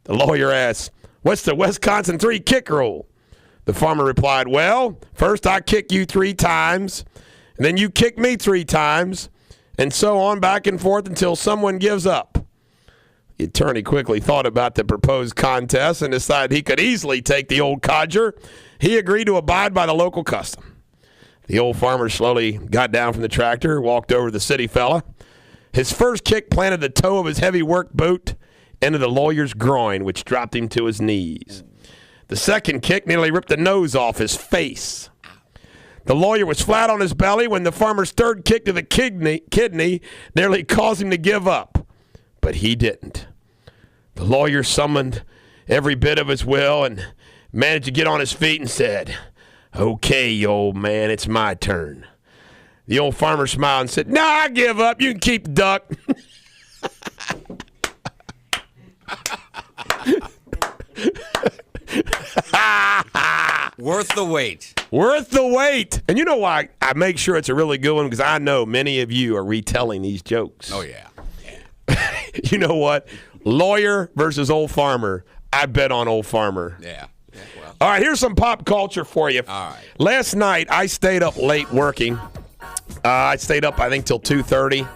The lawyer asked, what's the Wisconsin 3-kick rule? The farmer replied, well, first I kick you 3 times, and then you kick me 3 times, and so on back and forth until someone gives up. The attorney quickly thought about the proposed contest and decided he could easily take the old codger. He agreed to abide by the local custom. The old farmer slowly got down from the tractor, walked over to the city fella. His first kick planted the toe of his heavy work boot into the lawyer's groin, which dropped him to his knees. The second kick nearly ripped the nose off his face. The lawyer was flat on his belly when the farmer's third kick to the kidney nearly caused him to give up. But he didn't. The lawyer summoned every bit of his will and managed to get on his feet and said, okay, you old man, it's my turn. The old farmer smiled and said, nah, I give up. You can keep the duck. Worth the wait. Worth the wait. And you know why I make sure it's a really good one? Because I know many of you are retelling these jokes. Oh, yeah. You know what? Lawyer versus old farmer. I bet on old farmer. Yeah. Well. All right, here's some pop culture for you. All right. Last night, I stayed up late working. I stayed up, I think, till 2:30.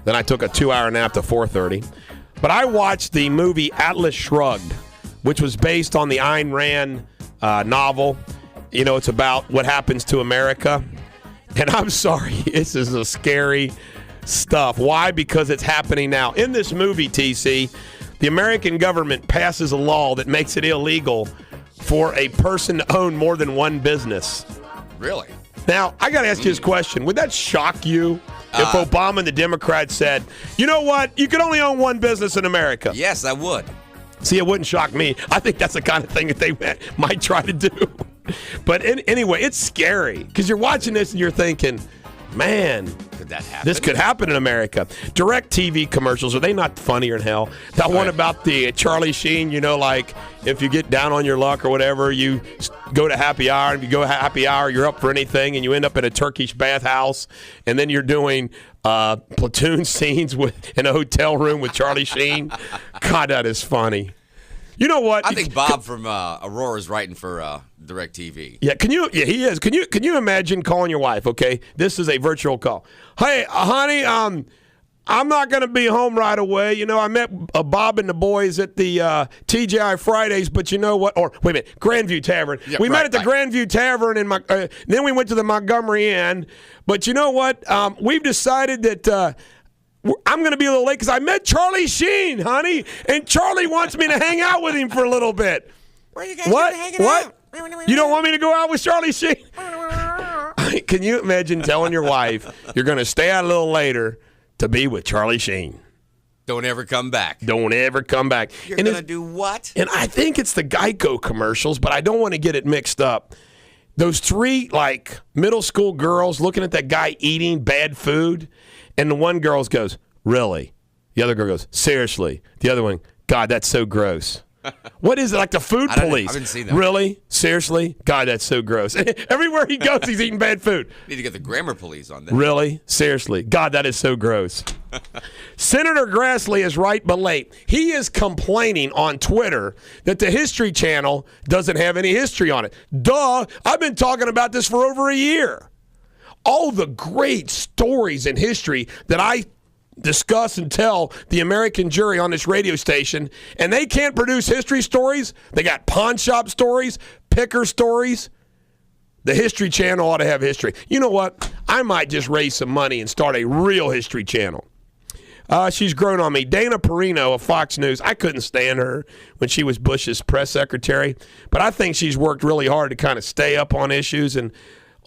Then I took a 2-hour nap to 4:30. But I watched the movie Atlas Shrugged, which was based on the Ayn Rand novel. You know, it's about what happens to America. And I'm sorry, this is a scary stuff. Why? Because it's happening now. In this movie, TC, the American government passes a law that makes it illegal for a person to own more than one business. Really? Now, I got to ask you this question. Would that shock you if Obama and the Democrats said, you know what, you can only own one business in America? Yes, I would. See, it wouldn't shock me. I think that's the kind of thing that they might try to do. But anyway, it's scary because you're watching this and you're thinking, man, could that happen? This could happen in America. Direct TV commercials, are they not funnier in hell? That one about the Charlie Sheen, you know, like if you get down on your luck or whatever, you go to happy hour. If you go happy hour, you're up for anything, and you end up in a Turkish bathhouse, and then you're doing platoon scenes in a hotel room with Charlie Sheen. God, that is funny. You know what? I think Bob from Aurora is writing for DirecTV. Yeah, Yeah, he is. Can you imagine calling your wife? Okay, this is a virtual call. Hey, honey, I'm not going to be home right away. You know, I met Bob and the boys at the TGI Fridays, but you know what? Or wait a minute, Grandview Tavern. Yeah, we met at the Grandview Tavern then we went to the Montgomery Inn. But you know what? We've decided that. I'm going to be a little late because I met Charlie Sheen, honey, and Charlie wants me to hang out with him for a little bit. Where you guys hanging out? You don't want me to go out with Charlie Sheen? Can you imagine telling your wife you're going to stay out a little later to be with Charlie Sheen? Don't ever come back. Don't ever come back. You're going to do what? And I think it's the Geico commercials, but I don't want to get it mixed up. Those 3, middle school girls looking at that guy eating bad food, and the one girl goes, really? The other girl goes, seriously? The other one, God, that's so gross. What is it, like the food police? I haven't seen that. Really? Seriously? God, that's so gross. Everywhere he goes, he's eating bad food. Need to get the grammar police on that. Really? Seriously? God, that is so gross. Senator Grassley is right but late. He is complaining on Twitter that the History Channel doesn't have any history on it. Duh! I've been talking about this for over a year. All the great stories in history that I discuss and tell the American jury on this radio station, and they can't produce history stories. They got pawn shop stories, picker stories. The History Channel ought to have history. You know what? I might just raise some money and start a real History Channel. She's grown on me. Dana Perino of Fox News. I couldn't stand her when she was Bush's press secretary, but I think she's worked really hard to kind of stay up on issues, and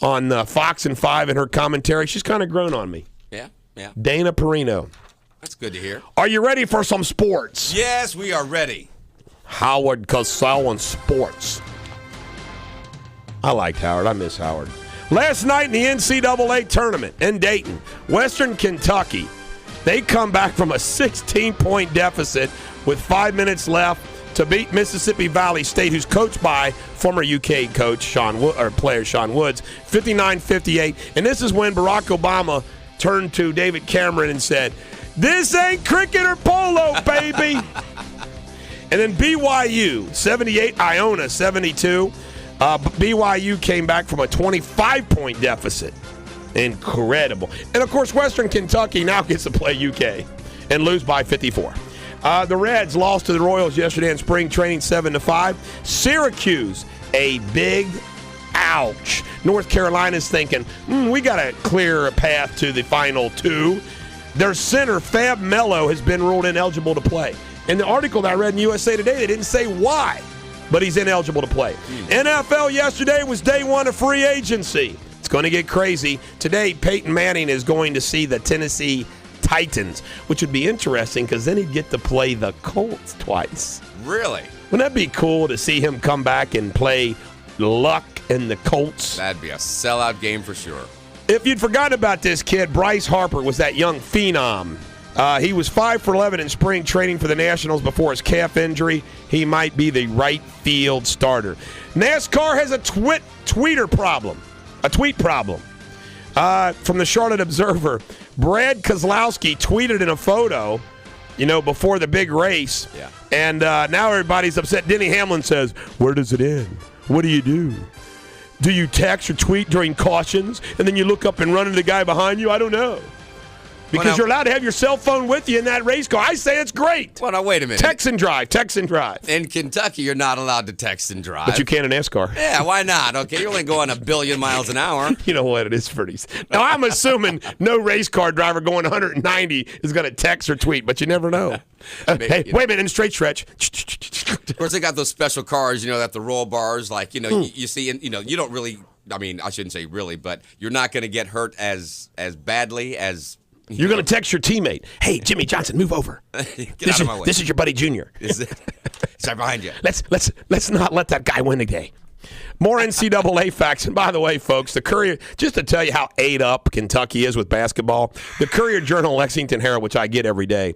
on Fox and 5 in her commentary, she's kind of grown on me. Yeah. Dana Perino. That's good to hear. Are you ready for some sports? Yes, we are ready. Howard Cosell and sports. I liked Howard. I miss Howard. Last night in the NCAA tournament in Dayton, Western Kentucky, they come back from a 16-point deficit with 5 minutes left to beat Mississippi Valley State, who's coached by former UK coach player Sean Woods, 59-58. And this is when Barack Obama turned to David Cameron and said, "This ain't cricket or polo, baby." And then BYU, 78, Iona, 72. BYU came back from a 25-point deficit. Incredible. And, of course, Western Kentucky now gets to play UK and lose by 54. The Reds lost to the Royals yesterday in spring training 7-5. Syracuse, a big ouch. North Carolina's thinking, we got to clear a path to the final two. Their center, Fab Melo, has been ruled ineligible to play. In the article that I read in USA Today, they didn't say why, but he's ineligible to play. NFL yesterday was day one of free agency. It's going to get crazy. Today, Peyton Manning is going to see the Tennessee Titans, which would be interesting because then he'd get to play the Colts twice. Really? Wouldn't that be cool to see him come back and play Luck and the Colts? That'd be a sellout game for sure. If you'd forgotten about this kid, Bryce Harper was that young phenom. He was 5 for 11 in spring training for the Nationals before his calf injury. He might be the right field starter. NASCAR has a tweet problem. From the Charlotte Observer, Brad Keselowski tweeted in a photo, before the big race. Yeah. And now everybody's upset. Denny Hamlin says, "Where does it end? What do you do? Do you text or tweet during cautions, and then you look up and run into the guy behind you? I don't know." Because you're allowed to have your cell phone with you in that race car. I say it's great. Well, now, wait a minute. Text and drive. In Kentucky, you're not allowed to text and drive. But you can in NASCAR. Yeah, why not? Okay, you're only going 1 billion miles an hour. You know what? It is pretty. Now, I'm assuming no race car driver going 190 is going to text or tweet, but you never know. Hey, wait a minute. In straight stretch. Of course, they got those special cars, that the roll bars, like, you see, and, you don't really, I shouldn't say really, but you're not going to get hurt as badly as... You're going to text your teammate, "Hey, Jimmy Johnson, move over. Get out of my way. This is your buddy Junior. Is it? He's right behind you. Let's not let that guy win today." More NCAA facts. And by the way, folks, the Courier, just to tell you how ate up Kentucky is with basketball, the Courier-Journal Lexington Herald, which I get every day,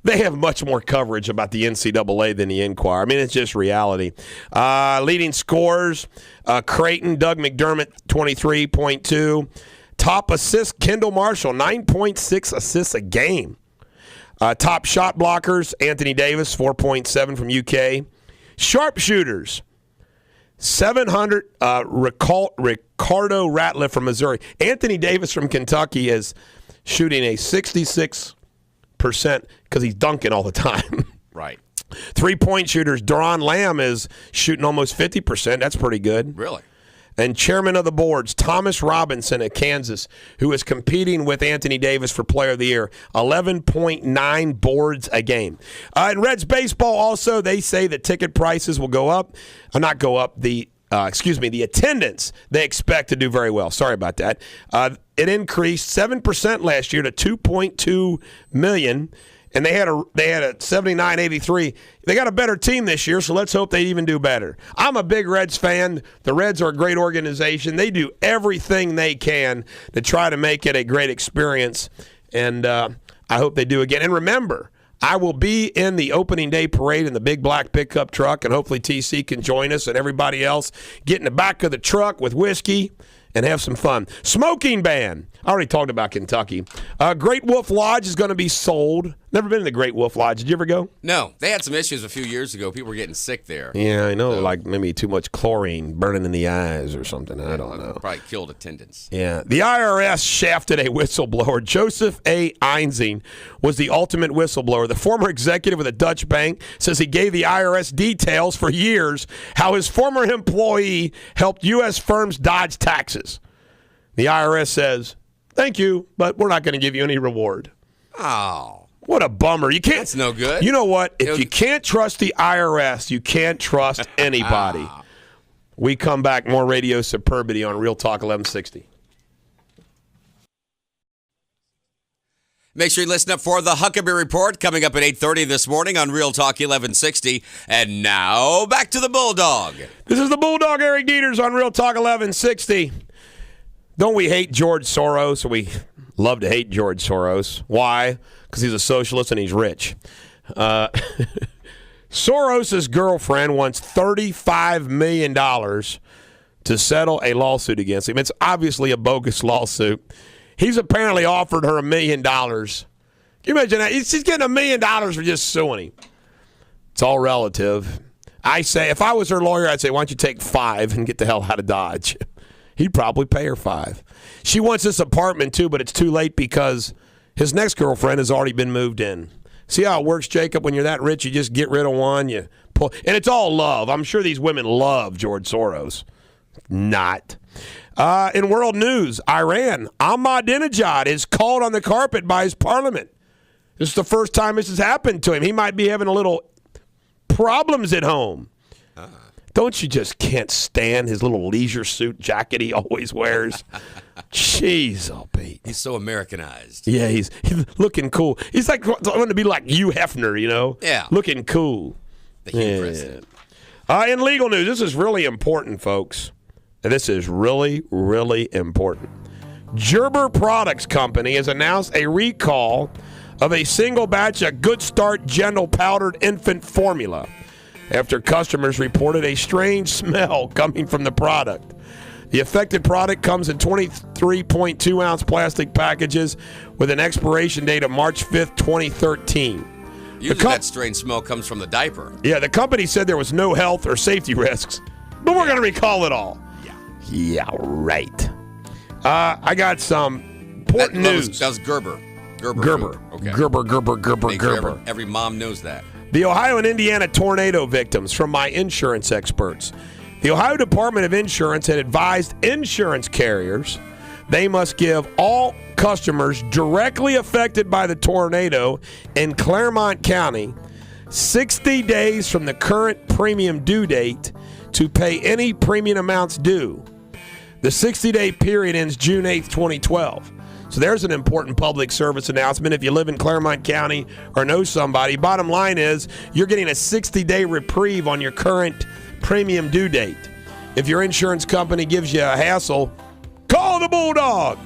they have much more coverage about the NCAA than the Enquirer. I mean, it's just reality. Leading scorers, Creighton, Doug McDermott, 23.2. Top assist, Kendall Marshall, 9.6 assists a game. Top shot blockers, Anthony Davis, 4.7 from UK. Sharpshooters, 700, Ricardo Ratliff from Missouri. Anthony Davis from Kentucky is shooting a 66% because he's dunking all the time. Right. 3-point shooters, Deron Lamb is shooting almost 50%. That's pretty good. Really? And chairman of the boards, Thomas Robinson at Kansas, who is competing with Anthony Davis for Player of the Year, 11.9 boards a game. In Reds baseball also, they say that ticket prices will go up. Not go up, the attendance they expect to do very well. Sorry about that. It increased 7% last year to 2.2 million. And they had a 79-83. They got a better team this year, so let's hope they even do better. I'm a big Reds fan. The Reds are a great organization. They do everything they can to try to make it a great experience, and I hope they do again. And remember, I will be in the opening day parade in the big black pickup truck, and hopefully TC can join us and everybody else get in the back of the truck with whiskey and have some fun. Smoking ban. I already talked about Kentucky. Great Wolf Lodge is going to be sold. Never been to the Great Wolf Lodge. Did you ever go? No. They had some issues a few years ago. People were getting sick there. Yeah, I know. Like maybe too much chlorine burning in the eyes or something. I don't know. Probably killed attendance. Yeah. The IRS shafted a whistleblower. Joseph A. Einzing was the ultimate whistleblower. The former executive of the Dutch bank says he gave the IRS details for years how his former employee helped U.S. firms dodge taxes. The IRS says, thank you, but we're not going to give you any reward. Oh. What a bummer. You can't. That's no good. You know what? If you can't trust the IRS, you can't trust anybody. We come back, more Radio Superbity on Real Talk 1160. Make sure you listen up for the Huckabee Report coming up at 8:30 this morning on Real Talk 1160. And now, back to the Bulldog. This is the Bulldog, Eric Deters on Real Talk 1160. Don't we hate George Soros? We love to hate George Soros. Why? Because he's a socialist and he's rich. Soros' girlfriend wants $35 million to settle a lawsuit against him. It's obviously a bogus lawsuit. He's apparently offered her $1 million. Can you imagine that? She's getting $1 million for just suing him. It's all relative. I say, if I was her lawyer, I'd say, why don't you take 5 and get the hell out of Dodge? He'd probably pay her 5. She wants this apartment, too, but it's too late because his next girlfriend has already been moved in. See how it works, Jacob? When you're that rich, you just get rid of one. You pull, and it's all love. I'm sure these women love George Soros. Not. In world news, Iran, Ahmadinejad is called on the carpet by his parliament. This is the first time this has happened to him. He might be having a little problems at home. Don't you just can't stand his little leisure suit jacket he always wears? Jeez, oh, Pete. He's so Americanized. Yeah, he's looking cool. He's like wanting to be like Hugh Hefner, you know? Yeah. Looking cool. The Hugh president. In legal news, this is really important, folks. And this is really, really important. Gerber Products Company has announced a recall of a single batch of Good Start Gentle Powdered Infant Formula after customers reported a strange smell coming from the product. The affected product comes in 23.2-ounce plastic packages with an expiration date of March 5th, 2013. Usually that strange smell comes from the diaper. Yeah, the company said there was no health or safety risks, but we're going to recall it all. Yeah, right. I got some important news. That was Gerber. Gerber. Okay. Gerber. Every mom knows that. The Ohio and Indiana tornado victims from my insurance experts. The Ohio Department of Insurance had advised insurance carriers they must give all customers directly affected by the tornado in Claremont County 60 days from the current premium due date to pay any premium amounts due. The 60-day period ends June 8th, 2012. So there's an important public service announcement. If you live in Claremont County or know somebody, bottom line is you're getting a 60-day reprieve on your current premium due date. If your insurance company gives you a hassle, call the Bulldog.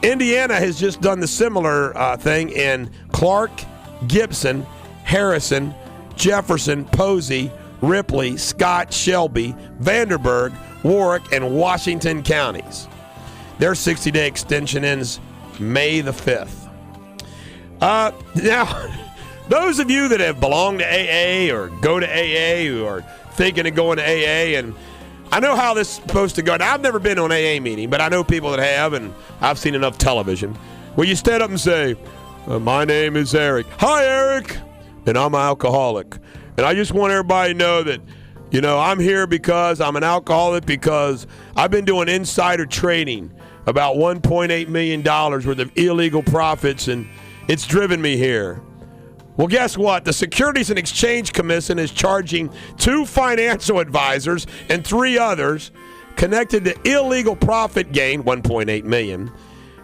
Indiana has just done the similar thing in Clark, Gibson, Harrison, Jefferson, Posey, Ripley, Scott, Shelby, Vanderburgh, Warwick, and Washington counties. Their 60-day extension ends May the 5th. Now, those of you that have belonged to AA or go to AA or thinking of going to AA, and I know how this is supposed to go. Now, I've never been to an AA meeting, but I know people that have, and I've seen enough television where you stand up and say, my name is Eric. Hi, Eric. And I'm an alcoholic. And I just want everybody to know that, you know, I'm here because I'm an alcoholic because I've been doing insider trading about $1.8 million worth of illegal profits, and it's driven me here. Well, guess what? The Securities and Exchange Commission is charging 2 financial advisors and 3 others connected to illegal profit gain, $1.8 million,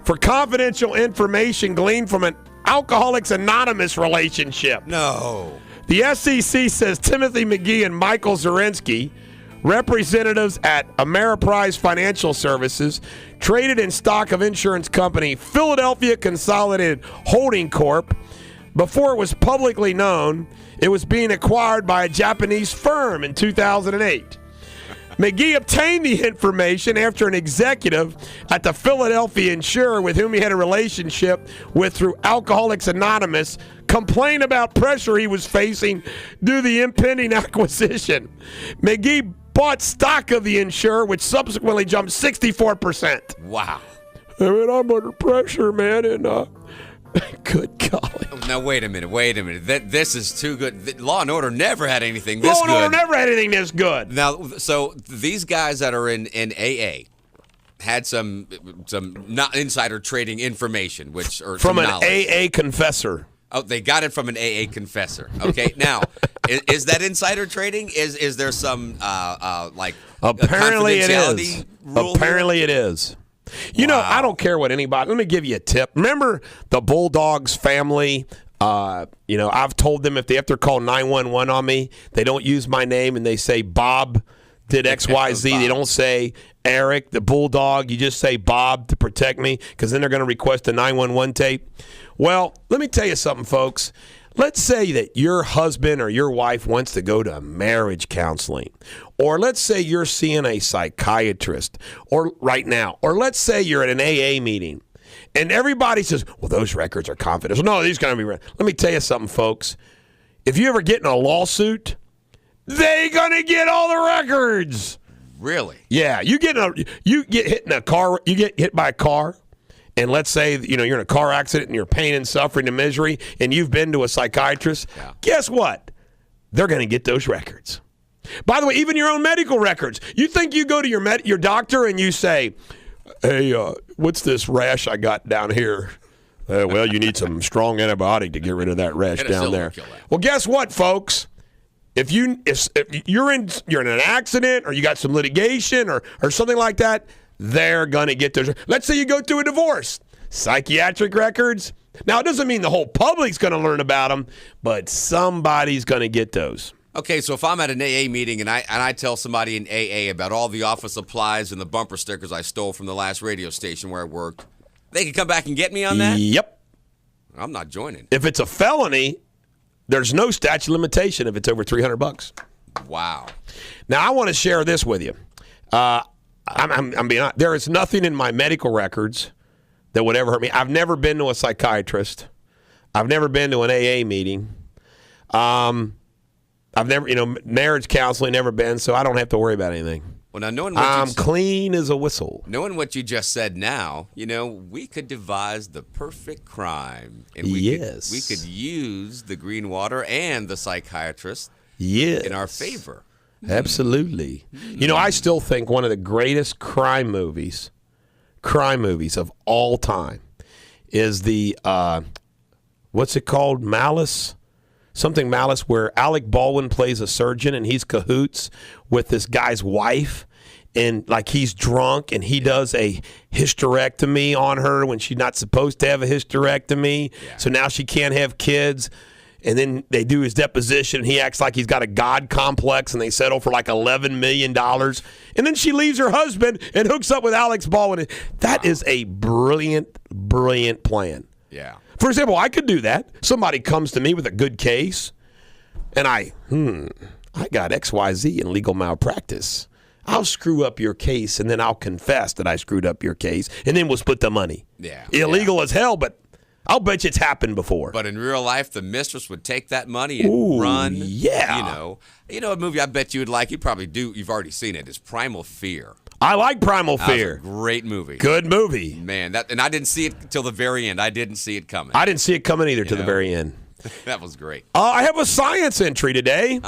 for confidential information gleaned from an Alcoholics Anonymous relationship. No. The SEC says Timothy McGee and Michael Zarinsky, representatives at Ameriprise Financial Services, traded in stock of insurance company Philadelphia Consolidated Holding Corp. Before it was publicly known, it was being acquired by a Japanese firm in 2008. McGee obtained the information after an executive at the Philadelphia insurer with whom he had a relationship with through Alcoholics Anonymous complained about pressure he was facing due to the impending acquisition. McGee bought stock of the insurer, which subsequently jumped 64%. Wow. I mean, I'm under pressure, man, and good golly. Now, wait a minute. This is too good. Law and Order never had anything this good. Law and Order never had anything this good. Now, so these guys that are in AA had some not insider trading information, or from an knowledge. AA confessor. Oh, they got it from an AA confessor. Okay, now is that insider trading? Is there some like apparently it is? Rule apparently here? It is. You know, I don't care what anybody. Let me give you a tip. Remember the Bulldog's family? I've told them if they have to call 911 on me, they don't use my name and they say Bob did X, Y, Z. They don't say Eric, the Bulldog. You just say Bob to protect me because then they're going to request a 911 tape. Well, let me tell you something, folks. Let's say that your husband or your wife wants to go to marriage counseling. Or let's say you're seeing a psychiatrist or right now. Or let's say you're at an AA meeting and everybody says, well, those records are confidential. No, these are going to be. Let me tell you something, folks. If you ever get in a lawsuit, they're going to get all the records. Really? Yeah. You get hit in a car. You get hit by a car. And let's say, you're in a car accident and you're pain and suffering and misery and you've been to a psychiatrist. Yeah. Guess what? They're going to get those records. By the way, even your own medical records. You think you go to your doctor and you say, hey, what's this rash I got down here? Well, you need some strong antibiotic to get rid of that rash down there. Well, guess what, folks? If you're in an accident or you got some litigation or something like that, they're going to get those. Let's say you go through a divorce. Psychiatric records. Now, it doesn't mean the whole public's going to learn about them, but somebody's going to get those. Okay, so if I'm at an AA meeting and I tell somebody in AA about all the office supplies and the bumper stickers I stole from the last radio station where I worked, they can come back and get me on that? Yep. I'm not joining. If it's a felony, there's no statute of limitation if it's over $300. Wow. Now, I want to share this with you. I'm being honest. There is nothing in my medical records that would ever hurt me. I've never been to a psychiatrist. I've never been to an AA meeting. I've never, marriage counseling, never been, so I don't have to worry about anything. Well, now knowing what I'm clean as a whistle. Knowing what you just said now, we could devise the perfect crime. And we could use the green water and the psychiatrist in our favor. Absolutely. I still think one of the greatest crime movies of all time is the, what's it called? Malice? Something Malice, where Alec Baldwin plays a surgeon and he's cahoots with this guy's wife. And like he's drunk and he does a hysterectomy on her when she's not supposed to have a hysterectomy. Yeah. So now she can't have kids. And then they do his deposition, and he acts like he's got a God complex, and they settle for like $11 million. And then she leaves her husband and hooks up with Alex Baldwin. That is a brilliant, brilliant plan. Yeah. For example, I could do that. Somebody comes to me with a good case, and I got XYZ in legal malpractice. I'll screw up your case, and then I'll confess that I screwed up your case, and then we'll split the money. Yeah. Illegal as hell, but I'll bet you it's happened before. But in real life, the mistress would take that money and run. Yeah. A movie I bet you would like, you probably do, you've already seen it, is Primal Fear. I like Primal Fear. That was a great movie. Good movie. Man, and I didn't see it till the very end. I didn't see it coming. I didn't see it coming either to the very end. That was great. I have a science entry today.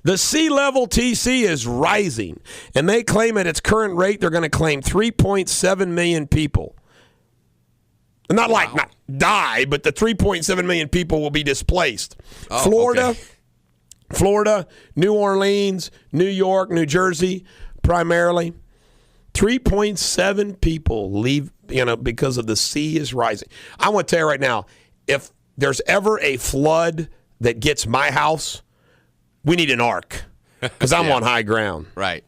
The sea level TC is rising, and they claim at its current rate they're going to claim 3.7 million people. Not die, but the 3.7 million people will be displaced. Florida, New Orleans, New York, New Jersey, primarily. 3.7 people leave, because of the sea is rising. I want to tell you right now, if there's ever a flood that gets my house, we need an ark because I'm on high ground. Right.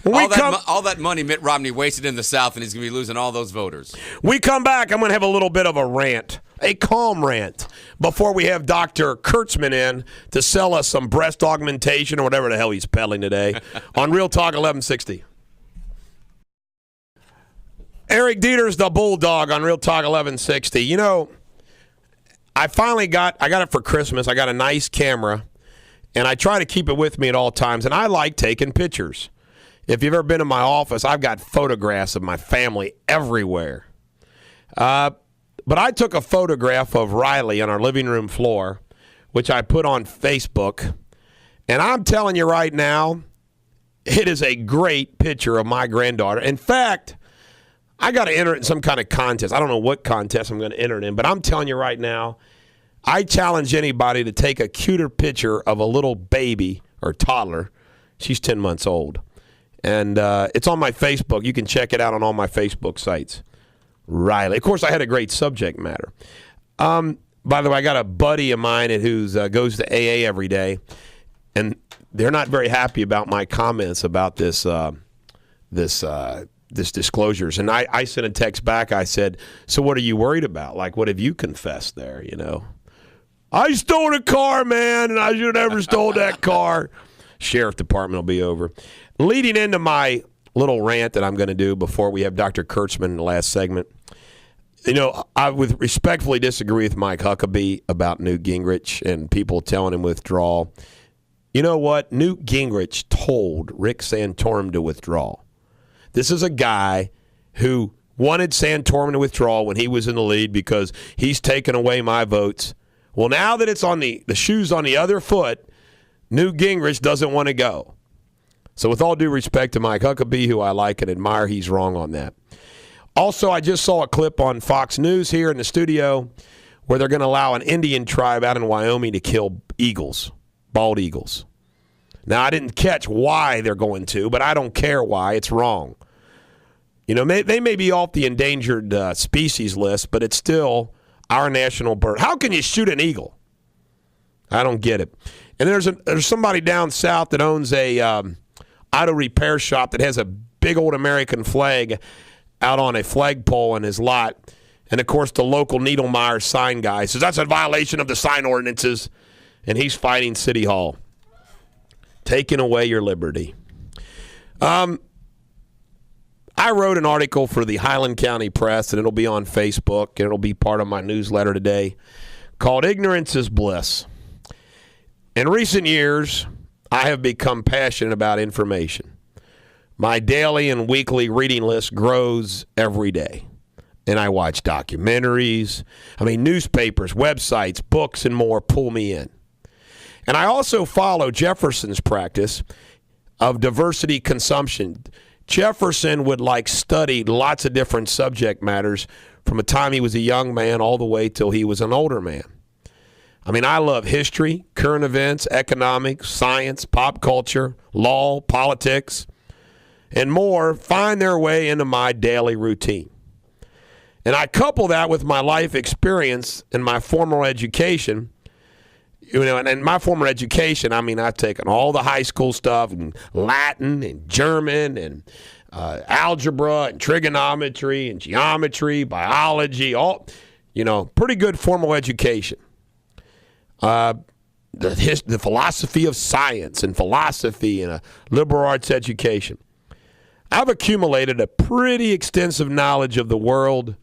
All that money Mitt Romney wasted in the South, and he's going to be losing all those voters. We come back, I'm going to have a little bit of a rant, a calm rant, before we have Dr. Kurtzman in to sell us some breast augmentation or whatever the hell he's peddling today on Real Talk 1160. Eric Deters, the Bulldog on Real Talk 1160. You know, I got it for Christmas. I got a nice camera, and I try to keep it with me at all times, and I like taking pictures. If you've ever been in my office, I've got photographs of my family everywhere. But I took a photograph of Riley on our living room floor, which I put on Facebook. And I'm telling you right now, it is a great picture of my granddaughter. In fact, I got to enter it in some kind of contest. I don't know what contest I'm going to enter it in, but I'm telling you right now, I challenge anybody to take a cuter picture of a little baby or toddler. She's 10 months old. And it's on my Facebook. You can check it out on all my Facebook sites. Riley. Of course, I had a great subject matter. By the way, I got a buddy of mine who goes to AA every day, and they're not very happy about my comments about this disclosures. And I sent a text back. I said, so what are you worried about? Like, what have you confessed there, you know? I stole a car, man, and I should have never stole that car. Sheriff Department will be over. Leading into my little rant that I'm going to do before we have Dr. Kurtzman in the last segment, you know, I would respectfully disagree with Mike Huckabee about Newt Gingrich and people telling him withdraw. You know what? Newt Gingrich told Rick Santorum to withdraw. This is a guy who wanted Santorum to withdraw when he was in the lead because he's taken away my votes. Well, now that it's on the shoe's on the other foot, Newt Gingrich doesn't want to go. So with all due respect to Mike Huckabee, who I like and admire, he's wrong on that. Also, I just saw a clip on Fox News here in the studio where they're going to allow an Indian tribe out in Wyoming to kill eagles, bald eagles. Now, I didn't catch why they're going to, but I don't care why. It's wrong. You know, they may be off the endangered species list, but it's still our national bird. How can you shoot an eagle? I don't get it. And there's somebody down south that owns a auto repair shop that has a big old American flag out on a flagpole in his lot. And, of course, the local Needlemeyer sign guy says that's a violation of the sign ordinances, and he's fighting City Hall. Taking away your liberty. I wrote an article for the Highland County Press, and it'll be on Facebook, and it'll be part of my newsletter today, called Ignorance is Bliss. In recent years, I have become passionate about information. My daily and weekly reading list grows every day. And I watch documentaries, newspapers, websites, books, and more pull me in. And I also follow Jefferson's practice of diversity consumption. Jefferson would study lots of different subject matters from the time he was a young man all the way till he was an older man. I love history, current events, economics, science, pop culture, law, politics, and more find their way into my daily routine. And I couple that with my life experience and my formal education. You know, and in my former education, I've taken all the high school stuff, and Latin and German and algebra and trigonometry and geometry, biology, all, pretty good formal education. The philosophy of science and philosophy and a liberal arts education. I've accumulated a pretty extensive knowledge of the world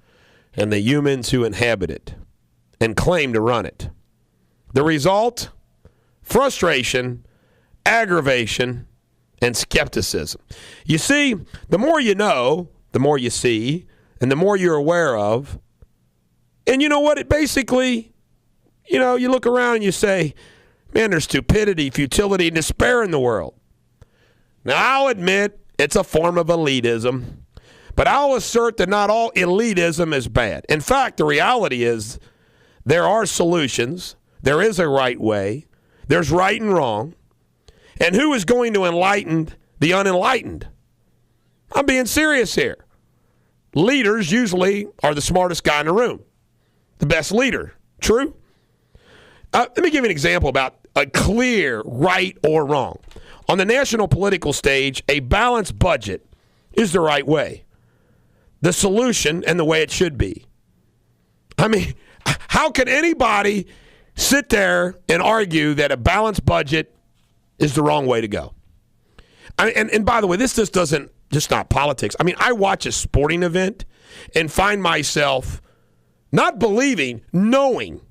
and the humans who inhabit it and claim to run it. The result? Frustration, aggravation, and skepticism. You see, the more you know, the more you see, and the more you're aware of. And you know what? It basically, you look around and you say, man, there's stupidity, futility, and despair in the world. Now, I'll admit it's a form of elitism, but I'll assert that not all elitism is bad. In fact, the reality is there are solutions. There is a right way. There's right and wrong. And who is going to enlighten the unenlightened? I'm being serious here. Leaders usually are the smartest guy in the room, the best leader. True? Let me give you an example about a clear right or wrong. On the national political stage, a balanced budget is the right way, the solution, and the way it should be. I mean, how can anybody sit there and argue that a balanced budget is the wrong way to go? And by the way, this just doesn't, just not politics. I mean, I watch a sporting event and find myself not believing, knowing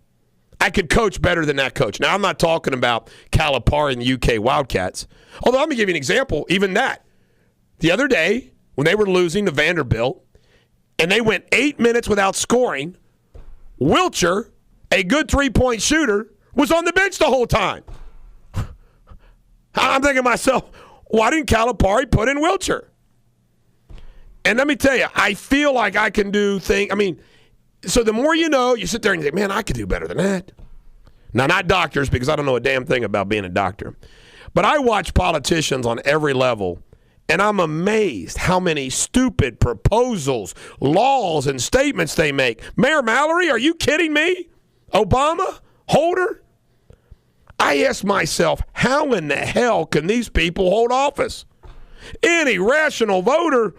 I could coach better than that coach. Now, I'm not talking about Calipari and the UK Wildcats. Although, let me give you an example, even that. The other day, when they were losing to Vanderbilt, and they went 8 minutes without scoring, Wilcher, a good three-point shooter, was on the bench the whole time. I'm thinking to myself, why didn't Calipari put in Wilcher? And let me tell you, I feel like I can do things. I mean, so the more you know, you sit there and you think, man, I could do better than that. Now, not doctors, because I don't know a damn thing about being a doctor. But I watch politicians on every level, and I'm amazed how many stupid proposals, laws, and statements they make. Mayor Mallory, are you kidding me? Obama? Holder? I ask myself, how in the hell can these people hold office? Any rational voter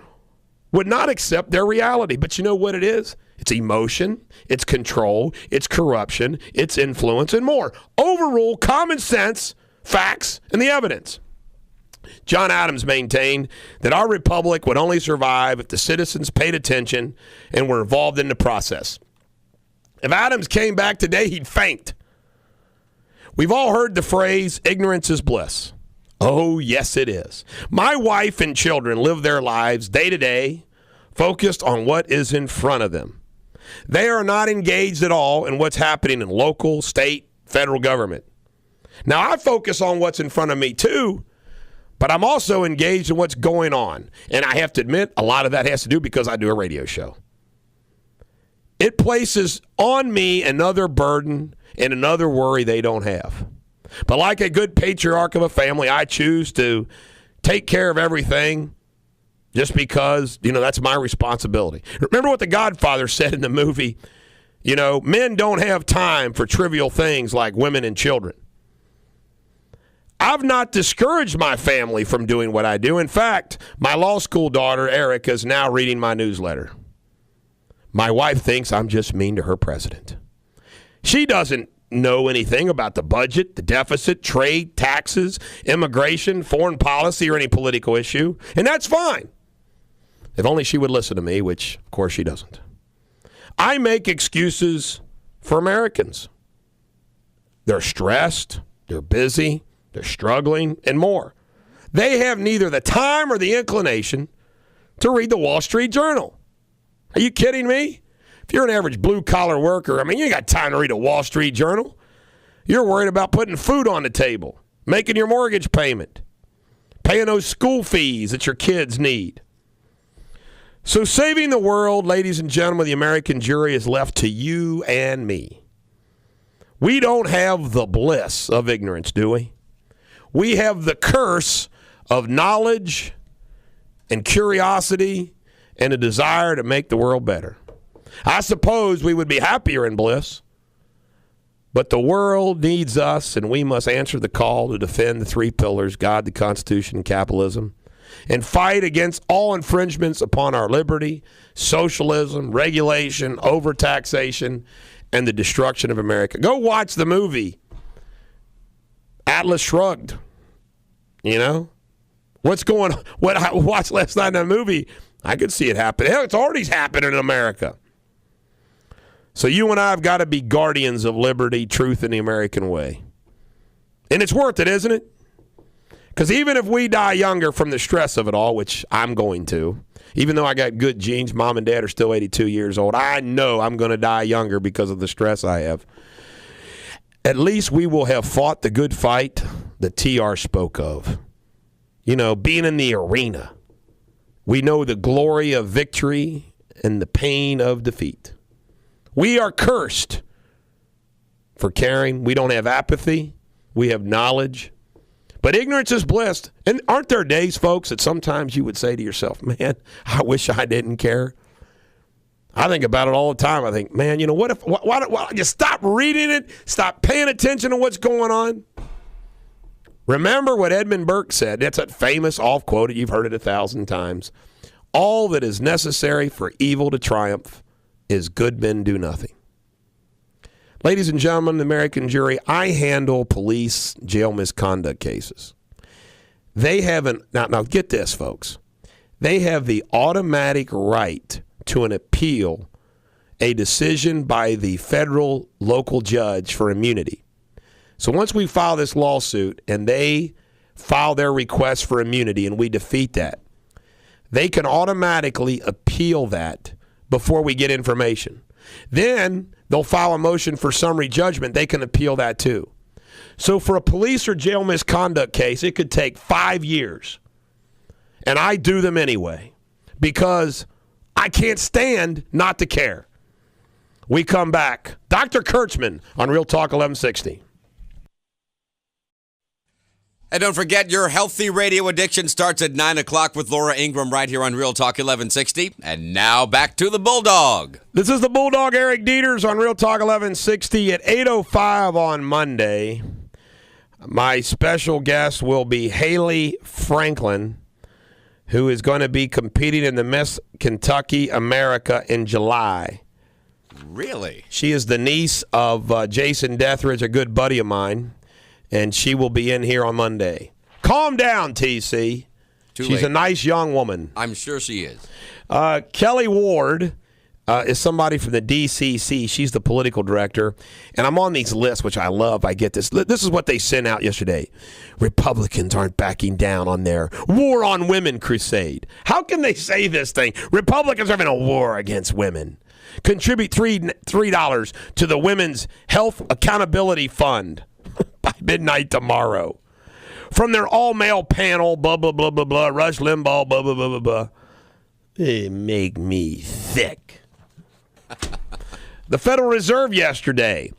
would not accept their reality. But you know what it is? It's emotion, it's control, it's corruption, it's influence, and more. Overrule common sense, facts, and the evidence. John Adams maintained that our republic would only survive if the citizens paid attention and were involved in the process. If Adams came back today, he'd faint. We've all heard the phrase, ignorance is bliss. Oh, yes, it is. My wife and children live their lives day to day, focused on what is in front of them. They are not engaged at all in what's happening in local, state, federal government. Now, I focus on what's in front of me, too, but I'm also engaged in what's going on. And I have to admit, a lot of that has to do because I do a radio show. It places on me another burden and another worry they don't have. But like a good patriarch of a family, I choose to take care of everything just because, that's my responsibility. Remember what The Godfather said in the movie? Men don't have time for trivial things like women and children. I've not discouraged my family from doing what I do. In fact, my law school daughter, Erica, is now reading my newsletter. My wife thinks I'm just mean to her president. She doesn't know anything about the budget, the deficit, trade, taxes, immigration, foreign policy, or any political issue. And that's fine. If only she would listen to me, which, of course, she doesn't. I make excuses for Americans. They're stressed, they're busy, they're struggling, and more. They have neither the time or the inclination to read the Wall Street Journal. Are you kidding me? If you're an average blue-collar worker, you ain't got time to read a Wall Street Journal. You're worried about putting food on the table, making your mortgage payment, paying those school fees that your kids need. So saving the world, ladies and gentlemen, the American jury is left to you and me. We don't have the bliss of ignorance, do we? We have the curse of knowledge and curiosity and a desire to make the world better. I suppose we would be happier in bliss, but the world needs us, and we must answer the call to defend the three pillars, God, the Constitution, and capitalism, and fight against all infringements upon our liberty, socialism, regulation, overtaxation, and the destruction of America. Go watch the movie Atlas Shrugged. What's going on? What I watched last night in that movie, I could see it happen. Hell, it's already happening in America. So you and I have got to be guardians of liberty, truth, and the American way. And it's worth it, isn't it? Because even if we die younger from the stress of it all, which I'm going to, even though I got good genes, mom and dad are still 82 years old, I know I'm going to die younger because of the stress I have. At least we will have fought the good fight that TR spoke of. Being in the arena. We know the glory of victory and the pain of defeat. We are cursed for caring. We don't have apathy. We have knowledge. But ignorance is bliss. And aren't there days, folks, that sometimes you would say to yourself, man, I wish I didn't care? I think about it all the time. I think, man, what if, why you stop reading it, stop paying attention to what's going on? Remember what Edmund Burke said. That's that famous off-quote. You've heard it 1,000 times. All that is necessary for evil to triumph is good men do nothing. Ladies and gentlemen, the American jury, I handle police jail misconduct cases. They have now get this, folks. They have the automatic right to an appeal, a decision by the federal local judge for immunity. So once we file this lawsuit and they file their request for immunity and we defeat that, they can automatically appeal that before we get information. Then they'll file a motion for summary judgment. They can appeal that too. So for a police or jail misconduct case, it could take 5 years. And I do them anyway because I can't stand not to care. We come back. Dr. Kurtzman on Real Talk 1160. And don't forget, your healthy radio addiction starts at 9 o'clock with Laura Ingram right here on Real Talk 1160. And now back to the Bulldog. This is the Bulldog, Eric Deters on Real Talk 1160 at 8:05 on Monday. My special guest will be Haley Franklin, who is going to be competing in the Miss Kentucky America in July. Really? She is the niece of Jason Detheridge, a good buddy of mine, and she will be in here on Monday. Calm down, TC. She's late. a nice young woman. I'm sure she is. Kelly Ward is somebody from the DCC. She's the political director. And I'm on these lists, which I love. I get this. This is what they sent out yesterday. Republicans aren't backing down on their war on women crusade. How can they say this thing? Republicans are having a war against women. Contribute $3 to the Women's Health Accountability Fund by midnight tomorrow. From their all-male panel, blah, blah, blah, blah, blah, Rush Limbaugh, blah, blah, blah, blah, blah. They make me sick. The Federal Reserve yesterday,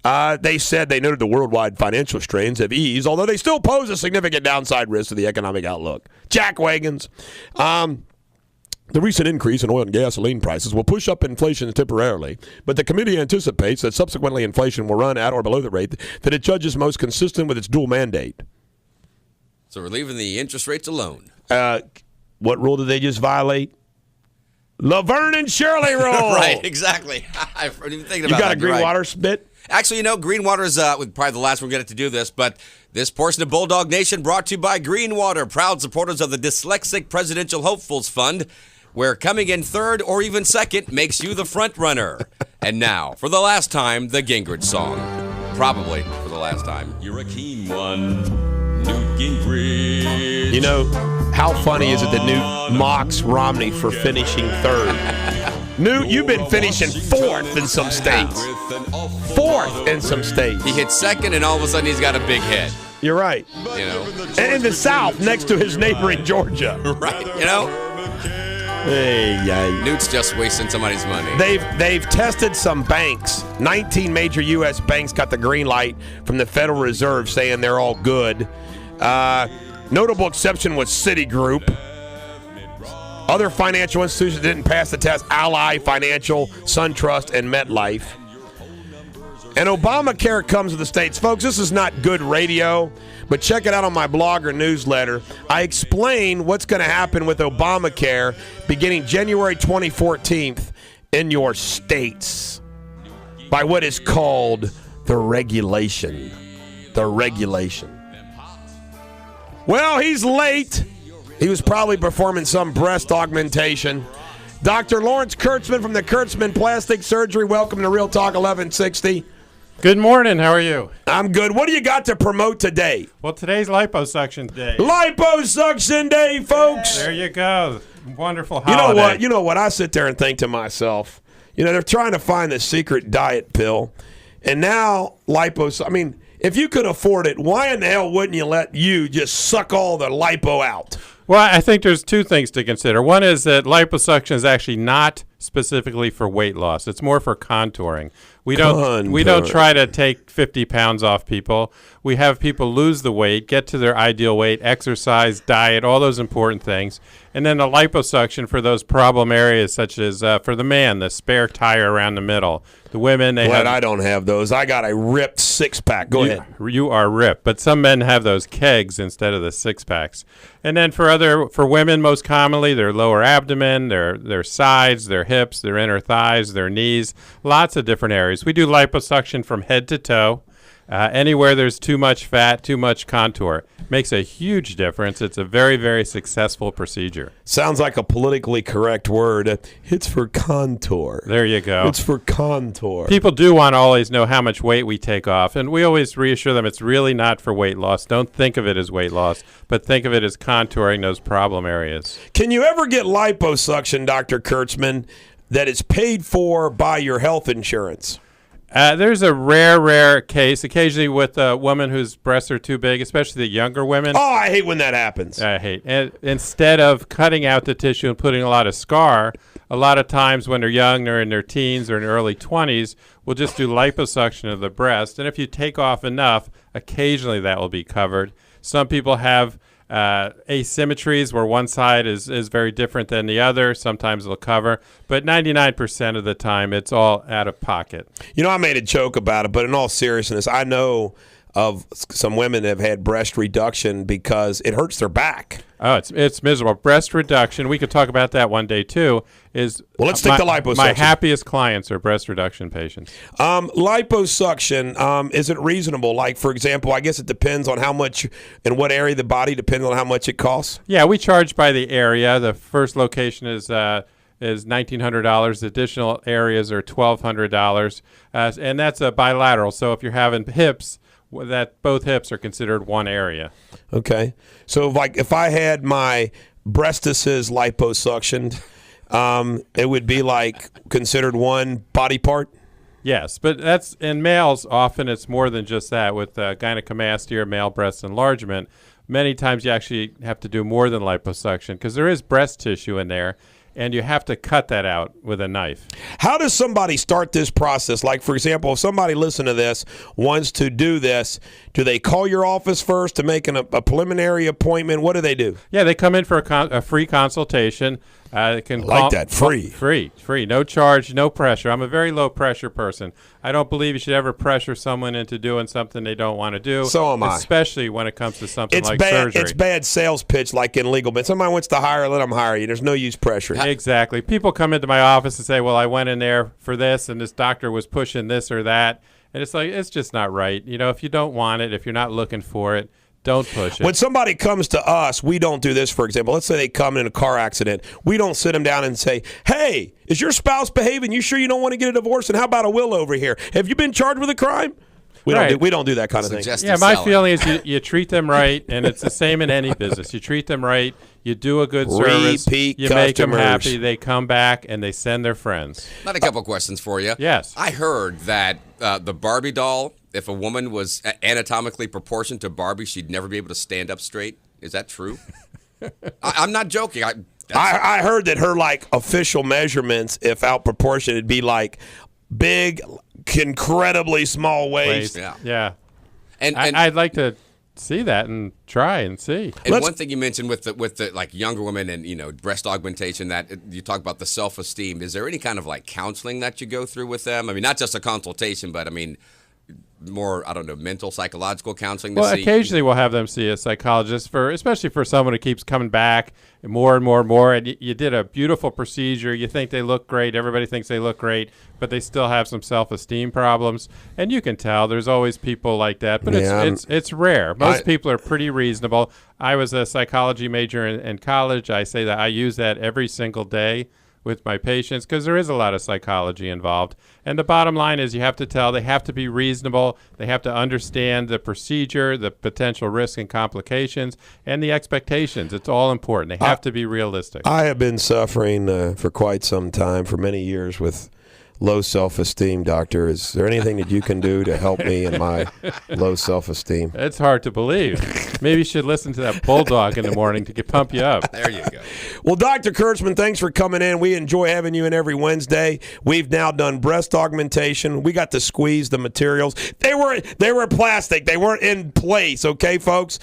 they said they noted the worldwide financial strains have eased, although they still pose a significant downside risk to the economic outlook. Jack wagons. The recent increase in oil and gasoline prices will push up inflation temporarily, but the committee anticipates that subsequently inflation will run at or below the rate that it judges most consistent with its dual mandate. So we're leaving the interest rates alone. What rule did they just violate? Laverne and Shirley rule. Right, exactly. I didn't even think about that. You got a You're right. Greenwater spit? Actually, Greenwater is probably the last one we're going to do this, but this portion of Bulldog Nation brought to you by Greenwater, proud supporters of the Dyslexic Presidential Hopefuls Fund, where coming in third or even second makes you the front runner. And now, for the last time, the Gingrich song. Probably for the last time. You're a keen one, Newt Gingrich. You know, how funny is it that Newt mocks Romney for finishing third? Newt, you've been finishing fourth in some states. Fourth in some states. He hit second, and all of a sudden he's got a big head. You're right. And in the South, next to his neighbor in Georgia. Right, Hey. Newt's just wasting somebody's money. They've tested some banks. 19 major U.S. banks got the green light from the Federal Reserve saying they're all good. Notable exception was Citigroup. Other financial institutions that didn't pass the test: Ally Financial, SunTrust, and MetLife. And Obamacare comes to the states. Folks, this is not good radio, but check it out on my blog or newsletter. I explain what's going to happen with Obamacare beginning January 2014 in your states by what is called the regulation. The regulation. Well, he's late. He was probably performing some breast augmentation. Dr. Lawrence Kurtzman from the Kurtzman Plastic Surgery. Welcome to Real Talk 1160. Good morning. How are you? I'm good. What do you got to promote today? Well, today's liposuction day. Liposuction day, folks. There you go. Wonderful holiday. You know what? I sit there and think to myself, they're trying to find the secret diet pill. And now if you could afford it, why in the hell wouldn't you let you just suck all the lipo out? Well, I think there's two things to consider. One is that liposuction is actually not specifically for weight loss. It's more for contouring. We don't try to take 50 pounds off people. We have people lose the weight, get to their ideal weight, exercise, diet, all those important things. And then the liposuction for those problem areas, such as for the man, the spare tire around the middle. The women, I don't have those. I got a ripped six-pack. Go ahead. You are ripped, but some men have those kegs instead of the six-packs. And then for women, most commonly, their lower abdomen, their sides, their hips, their inner thighs, their knees, lots of different areas. We do liposuction from head to toe. Anywhere there's too much fat, too much contour. Makes a huge difference. It's a very, very successful procedure. Sounds like a politically correct word. It's for contour. There you go. It's for contour. People do want to always know how much weight we take off, and we always reassure them it's really not for weight loss. Don't think of it as weight loss, but think of it as contouring those problem areas. Can you ever get liposuction, Dr. Kurtzman, that is paid for by your health insurance? There's a rare case, occasionally with a woman whose breasts are too big, especially the younger women. Oh, I hate when that happens. I hate. And instead of cutting out the tissue and putting a lot of scar, a lot of times when they're young, they're in their teens or in their early 20s, we'll just do liposuction of the breast. And if you take off enough, occasionally that will be covered. Some people have asymmetries where one side is very different than the other. Sometimes it'll cover, but 99% of the time it's all out of pocket. You know, I made a joke about it, but in all seriousness, I know of some women that have had breast reduction because it hurts their back. Oh, it's miserable. Breast reduction, we could talk about that one day too, is let's stick to liposuction. My happiest clients are breast reduction patients. Liposuction, is it reasonable? Like, for example, I guess it depends on how much and what area of the body, depends on how much it costs? Yeah, we charge by the area. The first location is $1,900. Additional areas are $1,200, and that's a bilateral. So if you're having hips, that both hips are considered one area. Okay. So if I had my breastises liposuctioned, it would be like considered one body part? Yes, but that's in males, often it's more than just that. With gynecomastia or male breast enlargement, many times you actually have to do more than liposuction because there is breast tissue in there, and you have to cut that out with a knife. How does somebody start this process? Like, for example, if somebody listening to this wants to do this, do they call your office first to make a preliminary appointment? What do they do? Yeah, they come in for a free consultation. Free. No charge, no pressure. I'm a very low pressure person. I don't believe you should ever pressure someone into doing something they don't want to do. So am I. Especially when it comes to something like surgery. It's bad sales pitch like in legal. But somebody wants to hire, let them hire you. There's no use pressuring. Exactly. People come into my office and say, well, I went in there for this and this doctor was pushing this or that. And it's like, it's just not right. You know, if you don't want it, if you're not looking for it, don't push it. When somebody comes to us, we don't do this, for example. Let's say they come in a car accident. We don't sit them down and say, hey, is your spouse behaving? You sure you don't want to get a divorce? And how about a will over here? Have you been charged with a crime? We don't do that kind of thing. Yeah, my feeling is you treat them right, and it's the same in any business. You treat them right, you do a good service, you make them happy, they come back, and they send their friends. Not a couple questions for you. Yes. I heard that the Barbie doll, if a woman was anatomically proportioned to Barbie, she'd never be able to stand up straight. Is that true? I'm not joking. I heard that her official measurements, if out proportion, it'd be like big, incredibly small waist. Yeah. And I'd like to see that and try and see. And one thing you mentioned with the younger women and breast augmentation, that you talk about the self-esteem. Is there any kind of counseling that you go through with them? I mean, not just a consultation, but I mean more, mental, psychological counseling. Well, occasionally we'll have them see a psychologist especially for someone who keeps coming back more and more and more. And you did a beautiful procedure. You think they look great. Everybody thinks they look great, but they still have some self-esteem problems. And you can tell there's always people like that, but it's rare. Most people are pretty reasonable. I was a psychology major in college. I say that I use that every single day with my patients because there is a lot of psychology involved. And the bottom line is they have to be reasonable. They have to understand the procedure, the potential risk and complications, and the expectations. It's all important. They have to be realistic. I have been suffering for quite some time, for many years, with low self-esteem, doctor. Is there anything that you can do to help me in my low self-esteem? It's hard to believe. Maybe you should listen to that Bulldog in the morning to pump you up. There you go. Well, Dr. Kurtzman, thanks for coming in. We enjoy having you in every Wednesday. We've now done breast augmentation. We got to squeeze the materials. They were plastic. They weren't in place, okay, folks?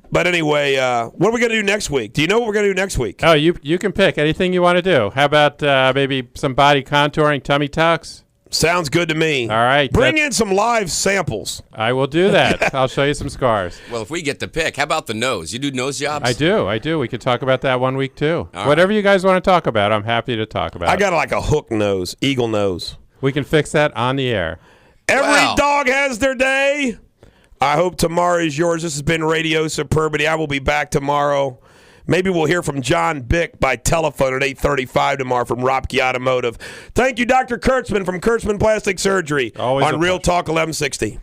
But anyway, what are we going to do next week? Do you know what we're going to do next week? Oh, you can pick anything you want to do. How about maybe some body contouring, tummy tucks? Sounds good to me. All right. Bring in some live samples. I will do that. I'll show you some scars. Well, if we get to pick, how about the nose? You do nose jobs? I do. We could talk about that one week, too. All Whatever you guys want to talk about, I'm happy to talk about. I got like a hook nose, eagle nose. We can fix that on the air. Every dog has their day. I hope tomorrow is yours. This has been Radio Superbity. I will be back tomorrow. Maybe we'll hear from John Bick by telephone at 8:35 tomorrow from Ropke Automotive. Thank you, Dr. Kurtzman from Kurtzman Plastic Surgery Always on Real Talk 1160.